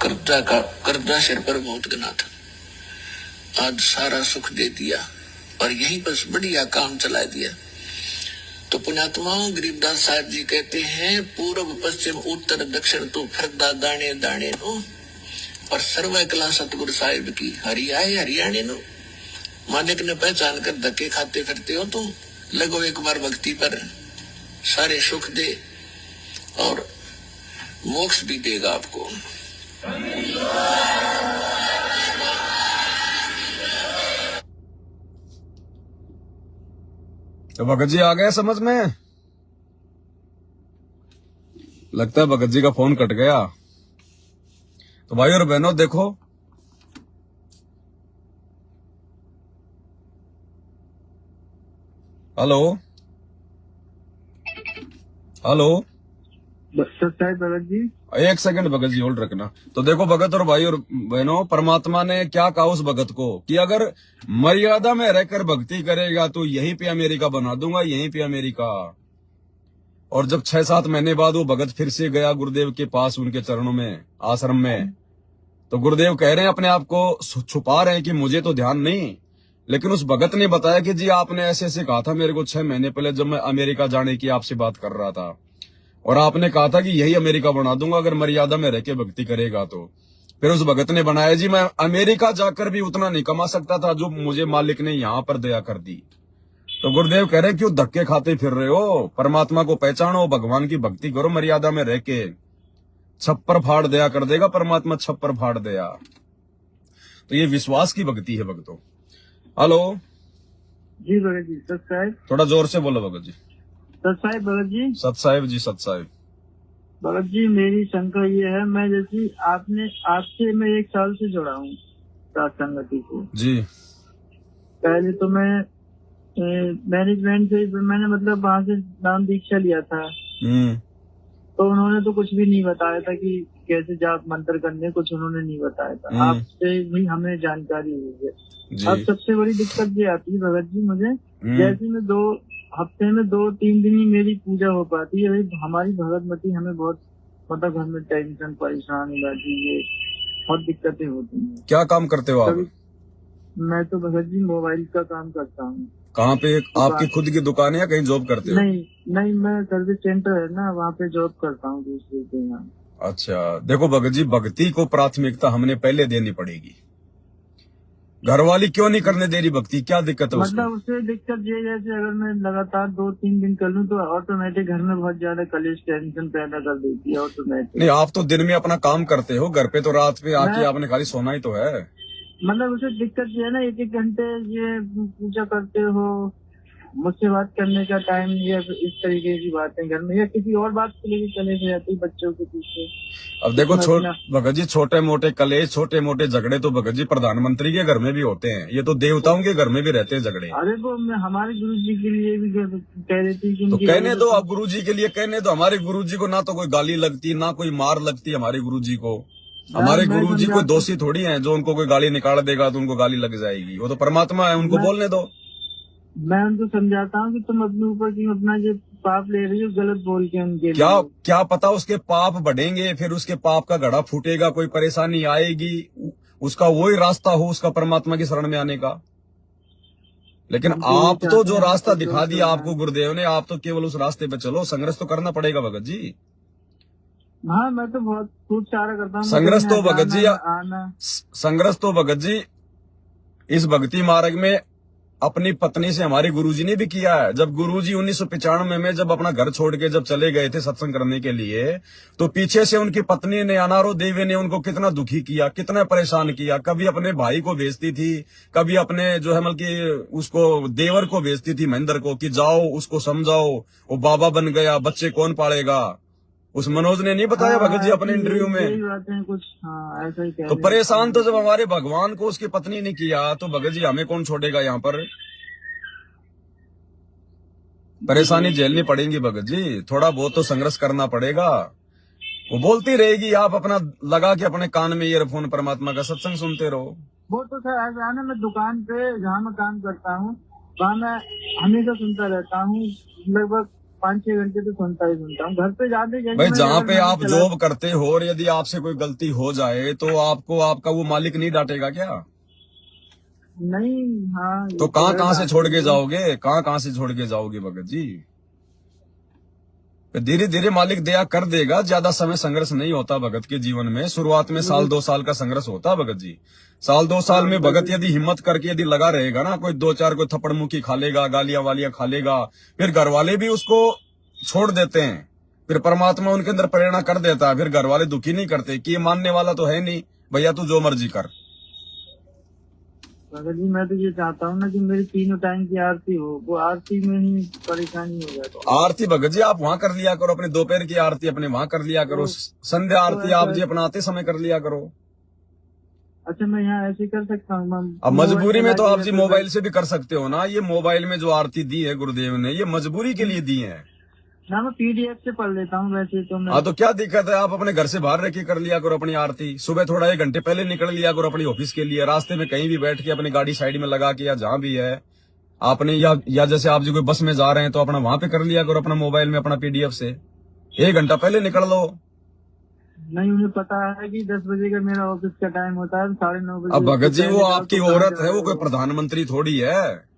कर्जा सिर पर बहुत गना था, आज सारा सुख दे दिया और यही बस बढ़िया काम चला दिया। तो पुण्यात्मा गरीबदास साहब जी कहते हैं पूर्व पश्चिम उत्तर दक्षिण तो फिरदा दाने दाने नो, और सर्व कला सतगुरु साहिब की हरियाए हरियाणे नो। मालिक ने पहचान कर धक्के खाते फिरते हो तो लगो एक बार भक्ति पर, सारे सुख दे और मोक्ष भी देगा आपको। तो भगत जी आ गए समझ में? लगता है भगत जी का फोन कट गया। तो भाई और बहनों देखो, हेलो हेलो सच्चाई भगत जी, एक सेकंड भगत जी होल्ड रखना। तो देखो भगत और भाई और बहनों, परमात्मा ने क्या कहा उस भगत को कि अगर मर्यादा में रहकर भक्ति करेगा तो यहीं पे अमेरिका बना दूंगा, यहीं पे अमेरिका। और जब 6-7 महीने बाद वो भगत फिर से गया गुरुदेव के पास, उनके चरणों में, आश्रम में, तो गुरुदेव कह रहे हैं अपने आप को छुपा रहे हैं कि मुझे तो ध्यान नहीं, लेकिन उस भगत ने बताया कि जी आपने ऐसे ऐसे कहा था मेरे को 6 महीने पहले जब मैं अमेरिका जाने की आपसे बात कर रहा था, और आपने कहा था कि यही अमेरिका बना दूंगा अगर मर्यादा में रह के भक्ति करेगा तो। फिर उस भगत ने बनाया जी मैं अमेरिका जाकर भी उतना नहीं कमा सकता था जो मुझे मालिक ने यहाँ पर दया कर दी। तो गुरुदेव कह रहे क्यों धक्के खाते फिर रहे हो, परमात्मा को पहचानो, भगवान की भक्ति करो, मर्यादा में रह के, छप्पर फाड़ दया कर देगा परमात्मा, छप्पर फाड़ दया। तो ये विश्वास की भक्ति है भक्तों। हेलो जी भगत जी, सत साहिब, थोड़ा जोर से बोलो भगत जी। सत साहिब भगत जी, सत साहिब जी, सत साहिब। भगत जी मेरी शंका ये है, मैं जैसी आपसे मैं 1 साल से जुड़ा हूँ साथ संगति से जी। पहले तो मैं मैनेजमेंट से मैंने मतलब वहाँ से नाम दीक्षा लिया था, तो उन्होंने तो कुछ भी नहीं बताया था कि कैसे जाप मंत्र करने, कुछ उन्होंने नहीं बताया था। आपसे भी हमें जानकारी हुई है। अब सबसे बड़ी दिक्कत ये आती है भगत जी मुझे, जैसे मैं 2 हफ्ते में 2-3 दिन ही मेरी पूजा हो पाती है। हमारी भगतमती हमें बहुत मतलब घर में टेंशन परेशानी रहती है, बहुत दिक्कतें होती हैं। क्या काम करते हो आप? मैं तो भगत जी मोबाइल का काम करता हूँ। कहाँ पे? आपकी खुद की दुकान है या कहीं जॉब करते हो? नहीं, मैं सर्विस सेंटर है ना, वहाँ पे जॉब करता हूँ दूसरे के यहाँ। अच्छा, देखो भगत जी, भक्ति को प्राथमिकता हमने पहले देनी पड़ेगी। घरवाली क्यों नहीं करने दे रही भक्ति, क्या दिक्कत है उसको? मतलब उससे दिक्कत ये है कि अगर मैं लगातार 2-3 दिन कर लूँ तो ऑटोमेटिक घर में बहुत ज्यादा कलेश टेंशन पैदा कर देती है ऑटोमेटिक। नहीं, आप तो दिन में अपना काम करते हो, घर पे तो रात पे आके आपने खाली सोना ही तो है। मतलब उसे दिक्कत ये है ना, 1-1 घंटे ये पूजा करते हो, मुझसे बात करने का टाइम ये इस तरीके की बातें घर में, या किसी और बात के लिए भी चले जाती बच्चों के पीछे। अब देखो भगत जी, छोटे मोटे कलेश, छोटे मोटे झगड़े तो भगत जी प्रधानमंत्री के घर में भी होते हैं, ये तो देवताओं के घर में भी रहते हैं झगड़े। अरे वो हमारे गुरु जी के लिए भी कह रही थी कि तो कहने दो, आप गुरु जी के लिए कहने दो। हमारे गुरु जी को ना तो कोई गाली लगती, ना कोई मार लगती हमारे गुरु जी को। हमारे गुरु जी कोई दोषी थोड़ी हैं जो उनको कोई गाली निकाल देगा तो उनको गाली लग जाएगी। वो तो परमात्मा है, उनको बोलने दो। मैं उनको समझाता हूँ कि तुम अपने ऊपर की अपना जो पाप ले रही हो गलत बोल के उनके क्या पता उसके पाप बढ़ेंगे, फिर उसके पाप का घड़ा फूटेगा, कोई परेशानी आएगी, उसका वही रास्ता हो उसका परमात्मा की शरण में आने का। लेकिन आप तो जो रास्ता दिखा दिया आपको गुरुदेव ने, आप तो केवल उस रास्ते पे चलो। संघर्ष तो करना पड़ेगा भगत जी। हाँ, मैं तो बहुत खूब सारा करता हूँ। संघर्ष तो भगत जी, संघर्ष तो भगत जी इस भक्ति मार्ग में अपनी पत्नी से हमारे गुरुजी ने भी किया है। जब गुरुजी 1995 में जब अपना घर छोड़ के जब चले गए थे सत्संग करने के लिए, तो पीछे से उनकी पत्नी ने, अनारो देवी ने उनको कितना दुखी किया, कितना परेशान किया। कभी अपने भाई को भेजती थी, कभी अपने जो है मतलब कि उसको देवर को भेजती थी महेंद्र को, कि जाओ उसको समझाओ, वो बाबा बन गया, बच्चे कौन पालेगा। उस मनोज ने नहीं बताया भगत जी अपने इंटरव्यू में कुछ ऐसा ही तो परेशान तो जब हमारे भगवान को उसकी पत्नी ने किया, तो भगत जी हमें कौन छोड़ेगा। यहाँ पर परेशानी झेलनी पड़ेगी भगत जी, थोड़ा बहुत तो संघर्ष करना पड़ेगा। वो बोलती रहेगी, आप अपना लगा के अपने कान में ईयरफोन परमात्मा का सत्संग सुनते रहो। वो तो सर ऐसा है ना, मैं दुकान पे जहाँ मैं काम करता हूँ वहाँ मैं हमेशा सुनता रहता हूँ, लगभग 5-6 घंटे तो सुनता हूँ। घर पे जाते भाई जहाँ पे आप जॉब करते हो और यदि आपसे कोई गलती हो जाए तो आपको आपका वो मालिक नहीं डांटेगा क्या? नहीं। हाँ, तो कहाँ से छोड़ के जाओगे, कहाँ से छोड़ के जाओगे भगत जी? धीरे धीरे मालिक दया कर देगा। ज्यादा समय संघर्ष नहीं होता भगत के जीवन में। शुरुआत में 1-2 साल का संघर्ष होता भगत जी। 1-2 साल में भगत यदि हिम्मत करके यदि लगा रहेगा ना, कोई 2-4 कोई थप्पड़ मुक्की खा लेगा, गालियां वालियां खा लेगा, फिर घर वाले भी उसको छोड़ देते हैं, फिर परमात्मा उनके अंदर प्रेरणा कर देता है, फिर घर वाले दुखी नहीं करते कि ये मानने वाला तो है नहीं, भैया तू जो मर्जी कर। भगत जी मैं तो ये चाहता हूँ ना कि मेरी 3 टाइम की आरती हो, वो आरती में ही परेशानी हो जाए। तो आरती भगत जी आप वहाँ कर लिया करो, अपने दोपहर की आरती अपने वहाँ कर लिया करो, संध्या आरती आप जी अपना आते समय कर लिया करो। अच्छा मैं यहाँ ऐसे कर सकता हूँ? अब मजबूरी में तो आप जी मोबाइल से भी कर सकते हो ना। ये मोबाइल में जो आरती दी है गुरुदेव ने, ये मजबूरी के लिए दी है ना। मैं PDF से पढ़ लेता हूँ वैसे तो मैं। हाँ, तो क्या दिक्कत है, आप अपने घर से बाहर रह के कर लिया करो अपनी आरती। सुबह थोड़ा 1 घंटे पहले निकल लिया करो अपनी ऑफिस के लिए, रास्ते में कहीं भी बैठ के अपनी गाड़ी साइड में लगा के, या जहाँ भी है आपने, या जैसे आप जो कोई बस में जा रहे हैं तो अपना वहां पे कर लिया करो अपना मोबाइल में अपना PDF से। 1 घंटा पहले निकल लो। नहीं, उन्हें पता है कि 10 बजे का मेरा ऑफिस का टाइम होता है, 9:30 बजे। अब भगत जी वो आपकी औरत है, वो कोई प्रधानमंत्री थोड़ी है।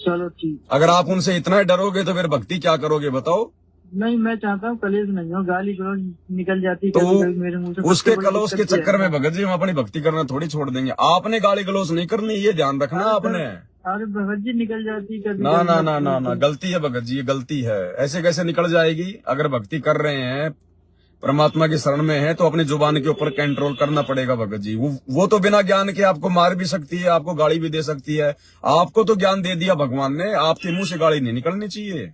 चलो ठीक। अगर आप उनसे इतना डरोगे तो फिर भक्ति क्या करोगे बताओ? नहीं, मैं चाहता हूँ कलेश नहीं हो, गाली गलौज निकल जाती तो मेरे मुंह से। उसके कलेश के चक्कर में भगत जी हम अपनी भक्ति करना थोड़ी छोड़ देंगे। आपने गाली गलौज नहीं करनी, ये ध्यान रखना आपने। अरे भगत जी निकल जाती है। ना ना ना ना ना, गलती है भगत जी, ये गलती है। ऐसे कैसे निकल जाएगी? अगर भक्ति कर रहे हैं, परमात्मा की शरण में है, तो अपनी जुबान के ऊपर कंट्रोल करना पड़ेगा भगत जी। वो तो बिना ज्ञान के आपको मार भी सकती है, आपको गाली भी दे सकती है। आपको तो ज्ञान दे दिया भगवान ने, आपके मुंह से गाली नहीं निकलनी चाहिए।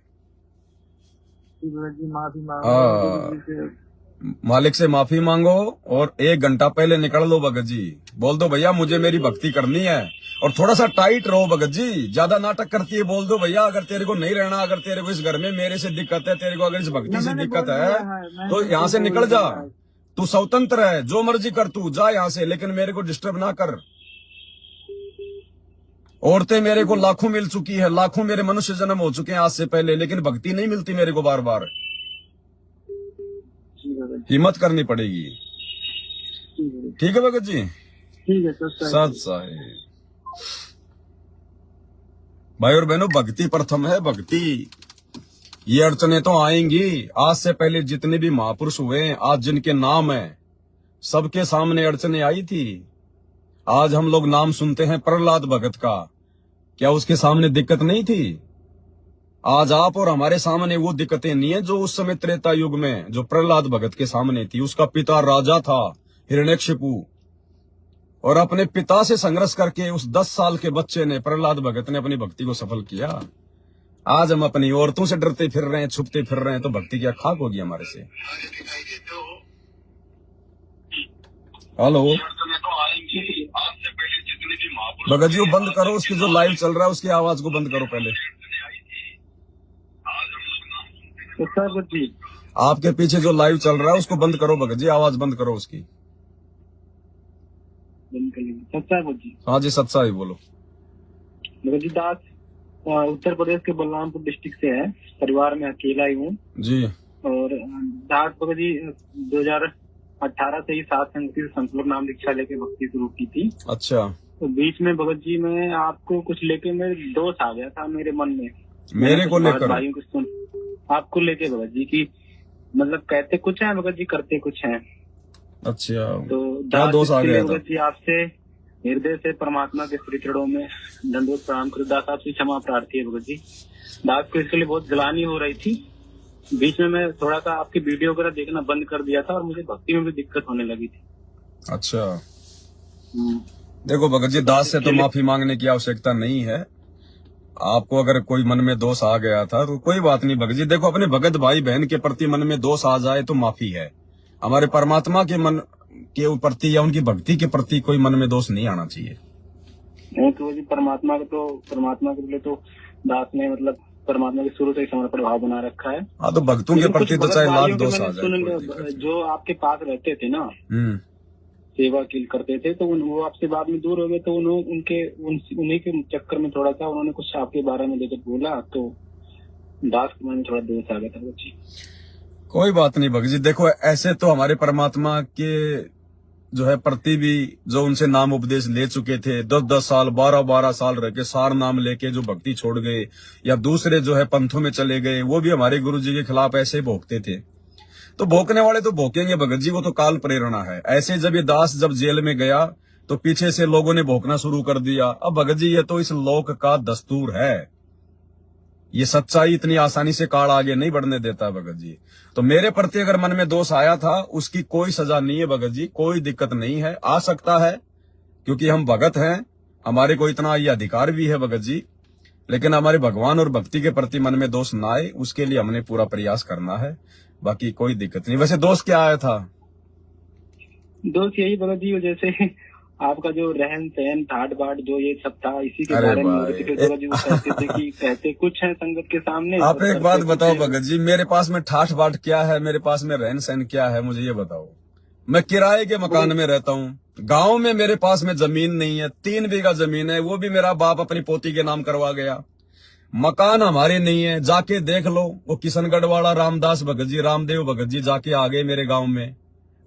माफी मांगो, मालिक से माफी मांगो और 1 घंटा पहले निकल लो भगत जी। बोल दो भैया मुझे मेरी भक्ति करनी है, और थोड़ा सा टाइट रहो भगत जी। ज्यादा नाटक करती है, बोल दो भैया अगर तेरे को नहीं रहना, अगर तेरे को इस घर में मेरे से दिक्कत है, तेरे को अगर इस भक्ति से दिक्कत है तो यहाँ से निकल जा। तू स्वतंत्र है, जो मर्जी कर, तू जा यहाँ से, लेकिन मेरे को डिस्टर्ब ना कर। औरतें मेरे को लाखों मिल चुकी है, लाखों मेरे मनुष्य जन्म हो चुके हैं आज से पहले, लेकिन भक्ति नहीं मिलती मेरे को बार बार। हिम्मत करनी पड़ेगी। ठीक है भगत जी? ठीक है सत साहिब। भाई और बहनों, भक्ति प्रथम है, भक्ति। ये अड़चने तो आएंगी। आज से पहले जितने भी महापुरुष हुए, आज जिनके नाम है, सबके सामने अड़चने आई थी। आज हम लोग नाम सुनते हैं प्रहलाद भगत का, क्या उसके सामने दिक्कत नहीं थी? आज आप और हमारे सामने वो दिक्कतें नहीं है जो उस समय त्रेता युग में जो प्रहलाद भगत के सामने थी। उसका पिता राजा था हिरण्यकशिपु, और अपने पिता से संघर्ष करके उस 10 साल के बच्चे ने, प्रहलाद भगत ने, अपनी भक्ति को सफल किया। आज हम अपनी औरतों से डरते फिर रहे हैं, छुपते फिर रहे हैं, तो भक्ति क्या खाक होगी हमारे से? हेलो भगत जी, वो बंद करो, उसकी जो लाइव चल रहा है उसकी आवाज को बंद करो पहले। आपके पीछे जो लाइव चल रहा है उसको बंद करो भगत जी, आवाज बंद करो उसकी। हाँ जी, सच्चा ही बोलो। भगत जी दास उत्तर प्रदेश के बलरामपुर डिस्ट्रिक्ट से है, परिवार में अकेला ही हूँ जी। और दास भगत जी 2018 से ही सात संगति से संकल्प नाम दीक्षा लेके भक्ति शुरू की थी। अच्छा। तो बीच में भगत जी मैं आपको कुछ लेके मेरे दोष आ गया था मेरे मन में, मेरे को लेकर? भाइयों को सुन, आपको लेके भगत जी की, मतलब कहते कुछ है भगत जी, करते कुछ है। अच्छा, तो क्या दोष आ गया था? भगत जी आपसे हृदय से परमात्मा के श्री चरणों में दंडवत प्रणाम कर दास आपसे क्षमा प्रार्थी है भगत जी। दास को इसके लिए बहुत जलानी हो रही थी। बीच में मैं थोड़ा सा आपकी वीडियो वगैरह देखना बंद कर दिया था और मुझे भक्ति में भी दिक्कत होने लगी थी। अच्छा, देखो भगत जी, दास से तो माफी मांगने की आवश्यकता नहीं है। आपको अगर कोई मन में दोष आ गया था तो कोई बात नहीं भगत जी। देखो, अपने भगत भाई बहन के प्रति मन में दोष आ जाए तो माफी है। हमारे परमात्मा के मन के प्रति या उनकी भक्ति के प्रति कोई मन में दोष नहीं आना चाहिए। नहीं तो जी, परमात्मा के लिए तो दास ने मतलब परमात्मा के शुरू से ही समर्पण भाव बना रखा है। हाँ, तो भक्तों के प्रति तो चाहे लाख दोष आ जाए। जो आपके पास रहते थे ना, सेवा करते थे, तो वो आपसे बाद में दूर हो गए, तो उन्हीं के चक्कर में थोड़ा सा उन्होंने कुछ आपके बारे में जब बोला तो दास के मन में थोड़ा दोष आ गया था बच्ची। कोई बात नहीं भगत जी। देखो, ऐसे तो हमारे परमात्मा के जो है प्रति भी जो उनसे नाम उपदेश ले चुके थे, 10-10 साल 12-12 साल रह के सार नाम लेके जो भक्ति छोड़ गए या दूसरे जो है पंथों में चले गए, वो भी हमारे गुरु जी के खिलाफ ऐसे भोंकते थे। तो भोंकने वाले तो भोंकेंगे भगत जी, वो तो काल प्रेरणा है। ऐसे जब ये दास जब जेल में गया तो पीछे से लोगों ने भोंकना शुरू कर दिया। अब भगत जी, ये तो इस लोक का दस्तूर है। ये सच्चाई इतनी आसानी से काल आगे नहीं बढ़ने देता भगत जी। तो मेरे प्रति अगर मन में दोष आया था, उसकी कोई सजा नहीं है भगत जी, कोई दिक्कत नहीं है। आ सकता है क्योंकि हम भगत हैं, हमारे को इतना ये अधिकार भी है भगत जी। लेकिन हमारे भगवान और भक्ति के प्रति मन में दोष ना आए, उसके लिए हमने पूरा प्रयास करना है। बाकी कोई दिक्कत नहीं। वैसे दोष क्या आया था? दोस्त यही भगत जी, जैसे आपका जो रहन सहन ठाट बाट जो ये सब था, इसी के बारे में कहते थे कि कहते कुछ है संगत के सामने। आप एक बात बताओ भगत जी, मेरे पास में ठाठ बाट क्या है, मेरे पास में रहन सहन क्या है, मुझे ये बताओ। मैं किराए के मकान में रहता हूँ, गांव में मेरे पास में जमीन नहीं है, 3 बीघा जमीन है, वो भी मेरा बाप अपनी पोती के नाम करवा गया। मकान हमारे नहीं है, जाके देख लो। वो किशनगढ़ वाला रामदास भगत जी, रामदेव भगत जी जाके आ गए मेरे गांव में।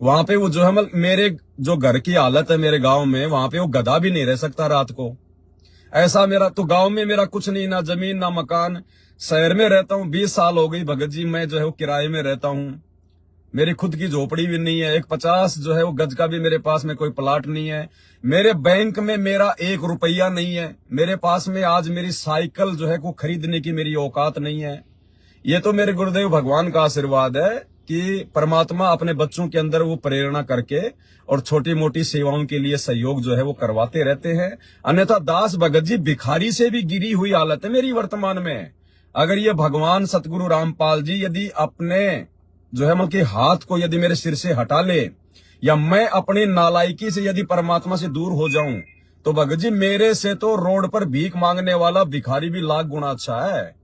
वहां पे वो जो है मेरे जो घर की हालत है मेरे गांव में, वहां पे वो गधा भी नहीं रह सकता रात को। ऐसा मेरा तो गांव में मेरा कुछ नहीं, ना जमीन ना मकान। शहर में रहता हूँ, 20 साल हो गई भगत जी, मैं जो है वो किराए में रहता हूँ। मेरी खुद की झोपड़ी भी नहीं है, एक 50 जो है वो गज का भी मेरे पास में कोई प्लाट नहीं है। मेरे बैंक में मेरा 1 रुपया नहीं है। मेरे पास में आज मेरी साइकिल जो है को खरीदने की मेरी औकात नहीं है। ये तो मेरे गुरुदेव भगवान का आशीर्वाद है कि परमात्मा अपने बच्चों के अंदर वो प्रेरणा करके और छोटी मोटी सेवाओं के लिए सहयोग जो है वो करवाते रहते हैं। अन्यथा दास भगत जी भिखारी से भी गिरी हुई हालत है मेरी वर्तमान में। अगर ये भगवान सतगुरु रामपाल जी यदि अपने जो है मतलब हाथ को यदि मेरे सिर से हटा ले, या मैं अपनी नालायकी से यदि परमात्मा से दूर हो जाऊं, तो भगत जी मेरे से तो रोड पर भीख मांगने वाला भिखारी भी लाख गुना अच्छा है।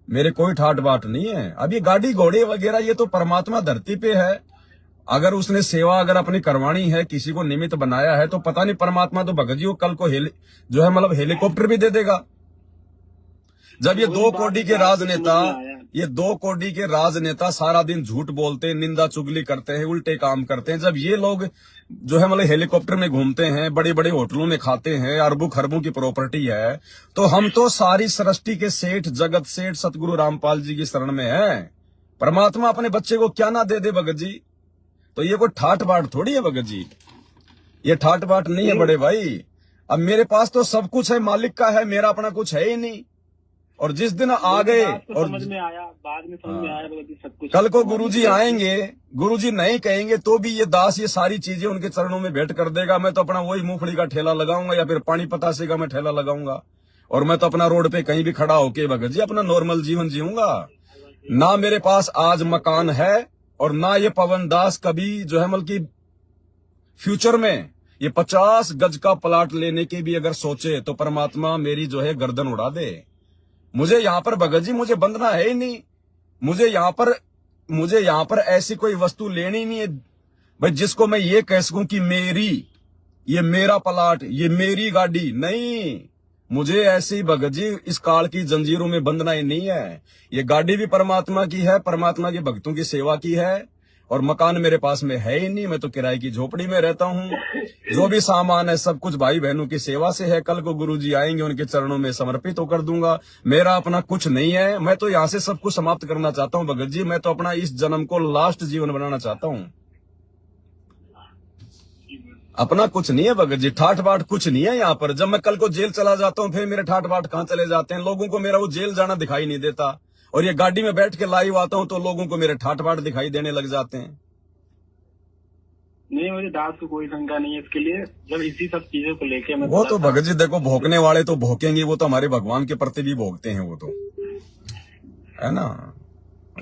मेरे कोई ठाट बाट नहीं है। अब ये गाड़ी घोड़े वगैरह ये तो परमात्मा धरती पे है। अगर उसने सेवा अगर अपनी करवानी है, किसी को निमित्त बनाया है, तो पता नहीं परमात्मा तो भगत जी को कल को जो है मतलब हेलीकॉप्टर भी दे देगा। जब ये 2 कोटी के राजनेता सारा दिन झूठ बोलते हैं, निंदा चुगली करते हैं, उल्टे काम करते हैं, जब ये लोग जो है मतलब हेलीकॉप्टर में घूमते हैं, बड़े बड़े होटलों में खाते हैं, अरबों खरबों की प्रॉपर्टी है, तो हम तो सारी सृष्टि के सेठ, जगत सेठ सतगुरु रामपाल जी की शरण में है। परमात्मा अपने बच्चे को क्या ना दे दे भगत जी। तो ये कोई ठाट बाट थोड़ी है भगत जी, ये ठाट बाट नहीं है बड़े भाई। अब मेरे पास तो सब कुछ है, मालिक का है, मेरा अपना कुछ है ही नहीं। और जिस दिन आ गए और समझ में आया, बाद में समझ में आया सब कुछ। कल को गुरुजी आएंगे, गुरुजी नहीं कहेंगे तो भी ये दास ये सारी चीजें उनके चरणों में भेंट कर देगा। मैं तो अपना वही मूंगफली का ठेला लगाऊंगा या फिर पानी पतासे का मैं ठेला लगाऊंगा, और मैं तो अपना रोड पे कहीं भी खड़ा होके भगत जी अपना नॉर्मल जीवन जीऊंगा। ना मेरे पास आज मकान है और ना ये पवन दास कभी जो है मतलब की फ्यूचर में ये 50 गज का प्लाट लेने की भी अगर सोचे तो परमात्मा मेरी जो है गर्दन उड़ा दे। मुझे यहाँ पर भगत जी मुझे बंधना है ही नहीं। मुझे यहाँ पर ऐसी कोई वस्तु लेनी नहीं है भाई जिसको मैं ये कह सकूं कि ये मेरा प्लाट, ये मेरी गाड़ी। नहीं, मुझे ऐसी भगत जी इस काल की जंजीरों में बंधना ही नहीं है। ये गाड़ी भी परमात्मा की है, परमात्मा के भक्तों की सेवा की है, और मकान मेरे पास में है ही नहीं। मैं तो किराए की झोपड़ी में रहता हूँ। जो भी सामान है सब कुछ भाई बहनों की सेवा से है। कल को गुरुजी आएंगे, उनके चरणों में समर्पित तो कर दूंगा। मेरा अपना कुछ नहीं है। मैं तो यहाँ से सब कुछ समाप्त करना चाहता हूँ भगत जी। मैं तो अपना इस जन्म को लास्ट जीवन बनाना चाहता हूँ। अपना कुछ नहीं है भगत जी, ठाठ बाट कुछ नहीं है यहाँ पर। जब मैं कल को जेल चला जाता हूँ फिर मेरे ठाठ बाट कहाँ चले जाते हैं? लोगों को मेरा वो जेल जाना दिखाई नहीं देता, और ये गाड़ी में बैठ के लाइव आता हूँ तो लोगों को मेरे ठाठ बाट दिखाई देने लग जाते हैं। नहीं, मुझे दास को कोई शंका नहीं है इसके लिए। जब इसी सब चीजों को लेके मैं वो तो भगत जी देखो, भोंकने वाले तो भोंकेंगे, वो तो हमारे भगवान के प्रति भी भोंकते हैं, वो तो है ना।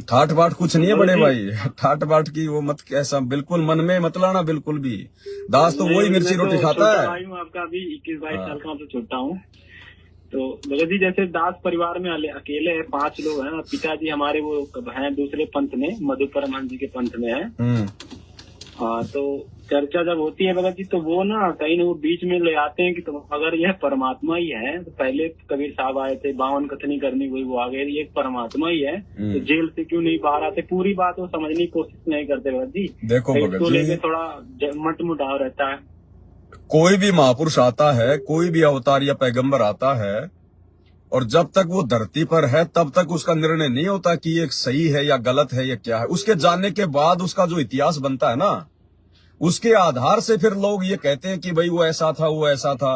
ठाठ बाट कुछ नहीं है बड़े भाई, ठाठ बाट की वो मत ऐसा बिल्कुल मन में मत लाना बिल्कुल भी। दास तो वही मिर्ची रोटी खाता है। भाई हूँ आपका अभी 21-22 साल का, तो छोटा हूँ। तो भगत जी जैसे दास परिवार में अकेले है, 5 लोग हैं। पिताजी हमारे वो हैं दूसरे पंथ में, मधु परमहंस जी के पंथ में है। हाँ, तो चर्चा जब होती है भगत जी तो वो ना कहीं ना वो बीच में ले आते हैं कि तो अगर यह परमात्मा ही है, तो पहले कबीर साहब आए थे, 52 कथनी करनी हुई, वो आ गए, ये परमात्मा ही है तो जेल से क्यों नहीं बाहर आते? पूरी बात वो समझने की कोशिश नहीं करते भगत जी। देखो भगत जी, लेके थोड़ा मटमुटाव रहता है। कोई भी महापुरुष आता है, कोई भी अवतार या पैगंबर आता है, और जब तक वो धरती पर है तब तक उसका निर्णय नहीं होता कि ये सही है या गलत है या क्या है। उसके जानने के बाद उसका जो इतिहास बनता है ना, उसके आधार से फिर लोग ये कहते हैं कि भाई वो ऐसा था, वो ऐसा था।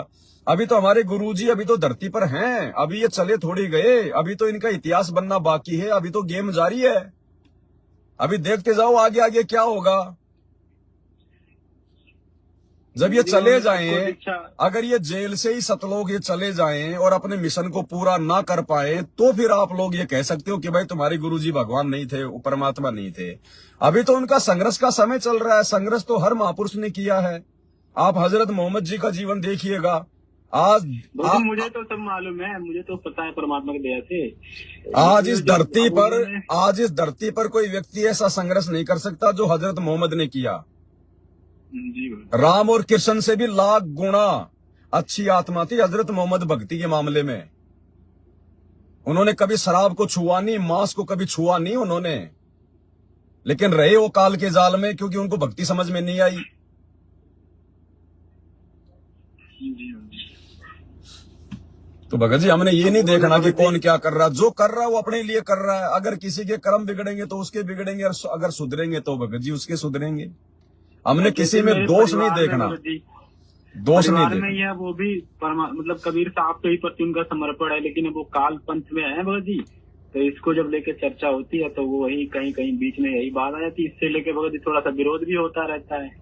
अभी तो हमारे गुरुजी अभी तो धरती पर हैं, अभी ये चले थोड़ी गए, अभी तो इनका इतिहास बनना बाकी है, अभी तो गेम जारी है। अभी देखते जाओ आगे आगे क्या होगा। जब ये चले जाएं, अगर ये जेल से ही सतलोग ये चले जाएं और अपने मिशन को पूरा ना कर पाए, तो फिर आप लोग ये कह सकते हो कि भाई तुम्हारे गुरुजी भगवान नहीं थे, वो परमात्मा नहीं थे। अभी तो उनका संघर्ष का समय चल रहा है, संघर्ष तो हर महापुरुष ने किया है। आप हजरत मोहम्मद जी का जीवन देखिएगा। आज मुझे तो सब मालूम है, मुझे तो पता है परमात्मा की दया से। आज इस धरती पर कोई व्यक्ति ऐसा संघर्ष नहीं कर सकता जो हजरत मोहम्मद ने किया। राम और कृष्ण से भी लाख गुना अच्छी आत्मा थी हजरत मोहम्मद भक्ति के मामले में। उन्होंने कभी शराब को छुआ नहीं, मांस को कभी छुआ नहीं उन्होंने, लेकिन रहे वो काल के जाल में क्योंकि उनको भक्ति समझ में नहीं आई। तो भगत जी हमने ये नहीं देखना कि कौन क्या कर रहा है, जो कर रहा है वो अपने लिए कर रहा है। अगर किसी के कर्म बिगड़ेंगे तो उसके बिगड़ेंगे, अगर सुधरेंगे तो भगत जी उसके सुधरेंगे। हमने किसी में दोष नहीं देखना, दोष नहीं देखना। में है वो भी मतलब कबीर साहब के ही प्रति उनका समर्पण है, लेकिन वो काल पंथ में है भगत जी। तो इसको जब लेके चर्चा होती है तो वो वही कहीं कहीं बीच में यही बात आ जाती है, इससे लेके भगत जी थोड़ा सा विरोध भी होता रहता है।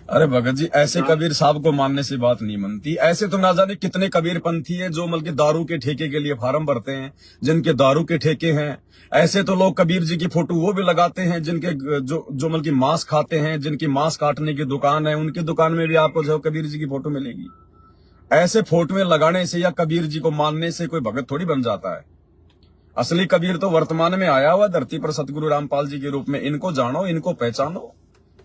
अरे भगत जी ऐसे कबीर साहब को मानने से बात नहीं बनती। ऐसे तो ना जाने कितने कबीर पंथी है जो मतलब दारू के ठेके के लिए फार्म भरते हैं, जिनके दारू के ठेके हैं। ऐसे तो लोग कबीर जी की फोटो वो भी लगाते हैं जिनके जो मतलब मांस खाते हैं, जिनकी मांस काटने की दुकान है, उनकी दुकान में भी आपको जो कबीर जी की फोटो मिलेगी। ऐसे फोटो लगाने से या कबीर जी को मानने से कोई भगत थोड़ी बन जाता है। असली कबीर तो वर्तमान में आया हुआ धरती पर सतगुरु रामपाल जी के रूप में। इनको जानो, इनको पहचानो।